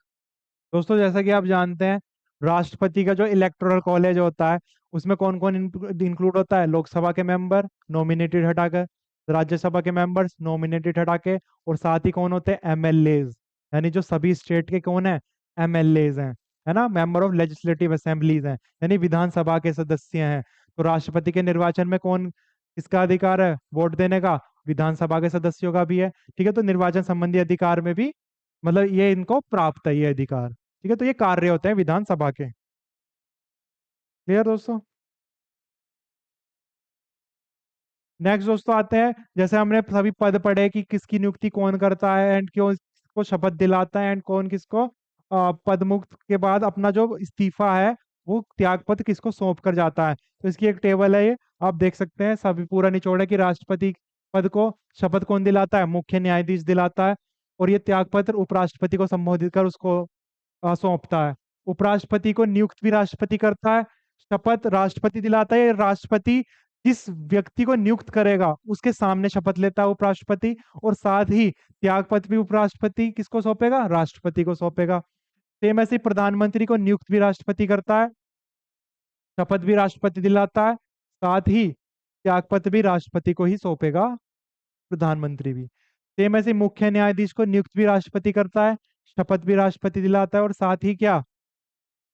दोस्तों, जैसा कि आप जानते हैं, राष्ट्रपति का जो इलेक्टोरल कॉलेज होता है उसमें कौन कौन इंक्लूड होता है, लोकसभा के मेंबर नॉमिनेटेड हटाकर, राज्यसभा के मेंबर्स नॉमिनेटेड हटाके, और साथ ही कौन होते हैं, एमएलएज, यानी जो सभी स्टेट के कौन है, एमएलएज हैं, है ना, मेंबर ऑफ लेजिस्लेटिव असेंबलीज हैं, यानी विधानसभा के सदस्य हैं। तो राष्ट्रपति के निर्वाचन में कौन, किसका अधिकार है वोट देने का, विधानसभा के सदस्यों का भी है। ठीक है, तो निर्वाचन संबंधी अधिकार में भी मतलब ये इनको प्राप्त है ये अधिकार। ठीक है, तो ये कार्य होते हैं विधानसभा के। क्लियर दोस्तों। नेक्स्ट दोस्तों आते हैं, जैसे हमने सभी पद पढ़े कि किसकी नियुक्ति कौन करता है एंड क्यों किसको शपथ दिलाता है, एंड कौन किसको पद मुक्त के बाद अपना जो इस्तीफा है वो त्याग पत्र किसको सौंप कर जाता है। तो इसकी एक टेबल है, ये आप देख सकते हैं, सभी पूरा निचोड़ है कि राष्ट्रपति पद को शपथ कौन दिलाता है, मुख्य न्यायाधीश दिलाता है, और ये त्याग पत्र उपराष्ट्रपति को संबोधित कर उसको सौंपता है। उपराष्ट्रपति को नियुक्त भी राष्ट्रपति करता है, शपथ राष्ट्रपति दिलाता है, राष्ट्रपति जिस व्यक्ति को नियुक्त करेगा उसके सामने शपथ लेता है उपराष्ट्रपति, और साथ ही त्यागपत्र भी उपराष्ट्रपति किसको सौंपेगा, राष्ट्रपति को सौंपेगा। सेम ऐसे ही प्रधानमंत्री को नियुक्त भी राष्ट्रपति करता है, शपथ भी राष्ट्रपति दिलाता है, साथ ही त्यागपत्र भी राष्ट्रपति को ही सौंपेगा प्रधानमंत्री भी। सेम ऐसे ही मुख्य न्यायाधीश को नियुक्त भी राष्ट्रपति करता है, शपथ भी राष्ट्रपति दिलाता है, और साथ ही क्या,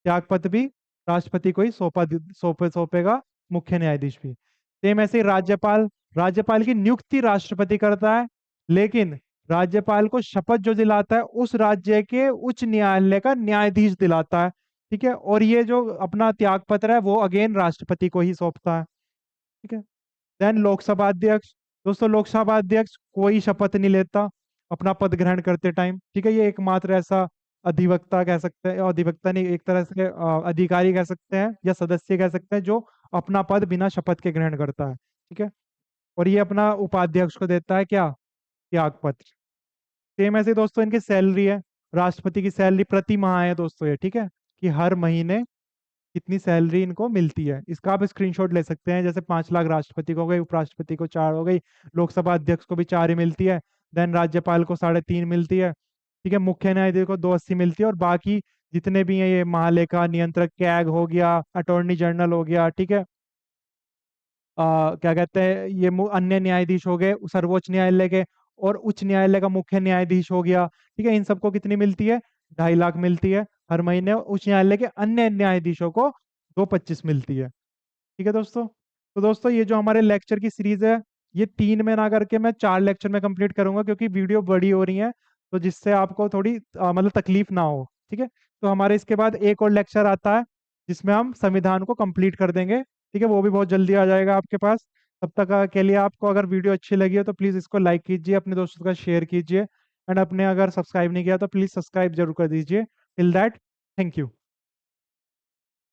त्यागपत्र भी राष्ट्रपति को ही सौंपेगा मुख्य न्यायाधीश भी। सेम ऐसे ही राज्यपाल, राज्यपाल की नियुक्ति राष्ट्रपति करता है, लेकिन राज्यपाल को शपथ जो दिलाता है उस राज्य के उच्च न्यायालय का न्यायाधीश दिलाता है। ठीक है, और ये जो अपना त्याग पत्र है वो अगेन राष्ट्रपति को ही सौंपता है। ठीक है। देन लोकसभा अध्यक्ष। दोस्तों लोकसभा अध्यक्ष कोई शपथ नहीं लेता अपना पद ग्रहण करते टाइम। ठीक है, ये एकमात्र ऐसा अधिवक्ता कह सकते हैं, अधिवक्ता नहीं, एक तरह से अधिकारी कह सकते हैं या सदस्य कह सकते हैं जो अपना पद बिना शपथ के ग्रहण करता है। ठीक है, और ये अपना उपाध्यक्ष को देता है क्या, त्याग पत्र। सेम ऐसे दोस्तों इनकी सैलरी है। राष्ट्रपति की सैलरी प्रति माह है दोस्तों ये। ठीक है, कि हर महीने कितनी सैलरी इनको मिलती है, इसका आप स्क्रीनशॉट ले सकते हैं। जैसे 5 लाख राष्ट्रपति को हो गई, उपराष्ट्रपति को 4 हो गई, लोकसभा अध्यक्ष को भी 4 ही मिलती है, देन राज्यपाल को 3.5 मिलती है। ठीक है, मुख्य न्यायाधीश को 280 मिलती है, और बाकी जितने भी हैं ये महालेखा नियंत्रक, कैग हो गया, अटॉर्नी जनरल हो गया, ठीक है, क्या कहते हैं ये अन्य न्यायाधीश हो गए सर्वोच्च न्यायालय के, और उच्च न्यायालय का मुख्य न्यायाधीश हो गया। ठीक है, इन सबको कितनी मिलती है, 2.5 लाख मिलती है हर महीने। उच्च न्यायालय के अन्य न्यायाधीशों को 225 मिलती है। ठीक है दोस्तों, तो दोस्तों ये जो हमारे लेक्चर की सीरीज है ये 3 में ना करके मैं 4 लेक्चर में कंप्लीट करूंगा, क्योंकि वीडियो बड़ी हो रही है, तो जिससे आपको थोड़ी मतलब तकलीफ ना हो। ठीक है, तो हमारे इसके बाद एक और लेक्चर आता है जिसमें हम संविधान को कंप्लीट कर देंगे। ठीक है, वो भी बहुत जल्दी आ जाएगा आपके पास। तब तक के लिए आपको अगर वीडियो अच्छी लगी हो तो प्लीज़ इसको लाइक कीजिए, अपने दोस्तों का शेयर कीजिए, एंड अपने अगर सब्सक्राइब नहीं किया तो प्लीज़ सब्सक्राइब जरूर कर दीजिए। Till that, thank you.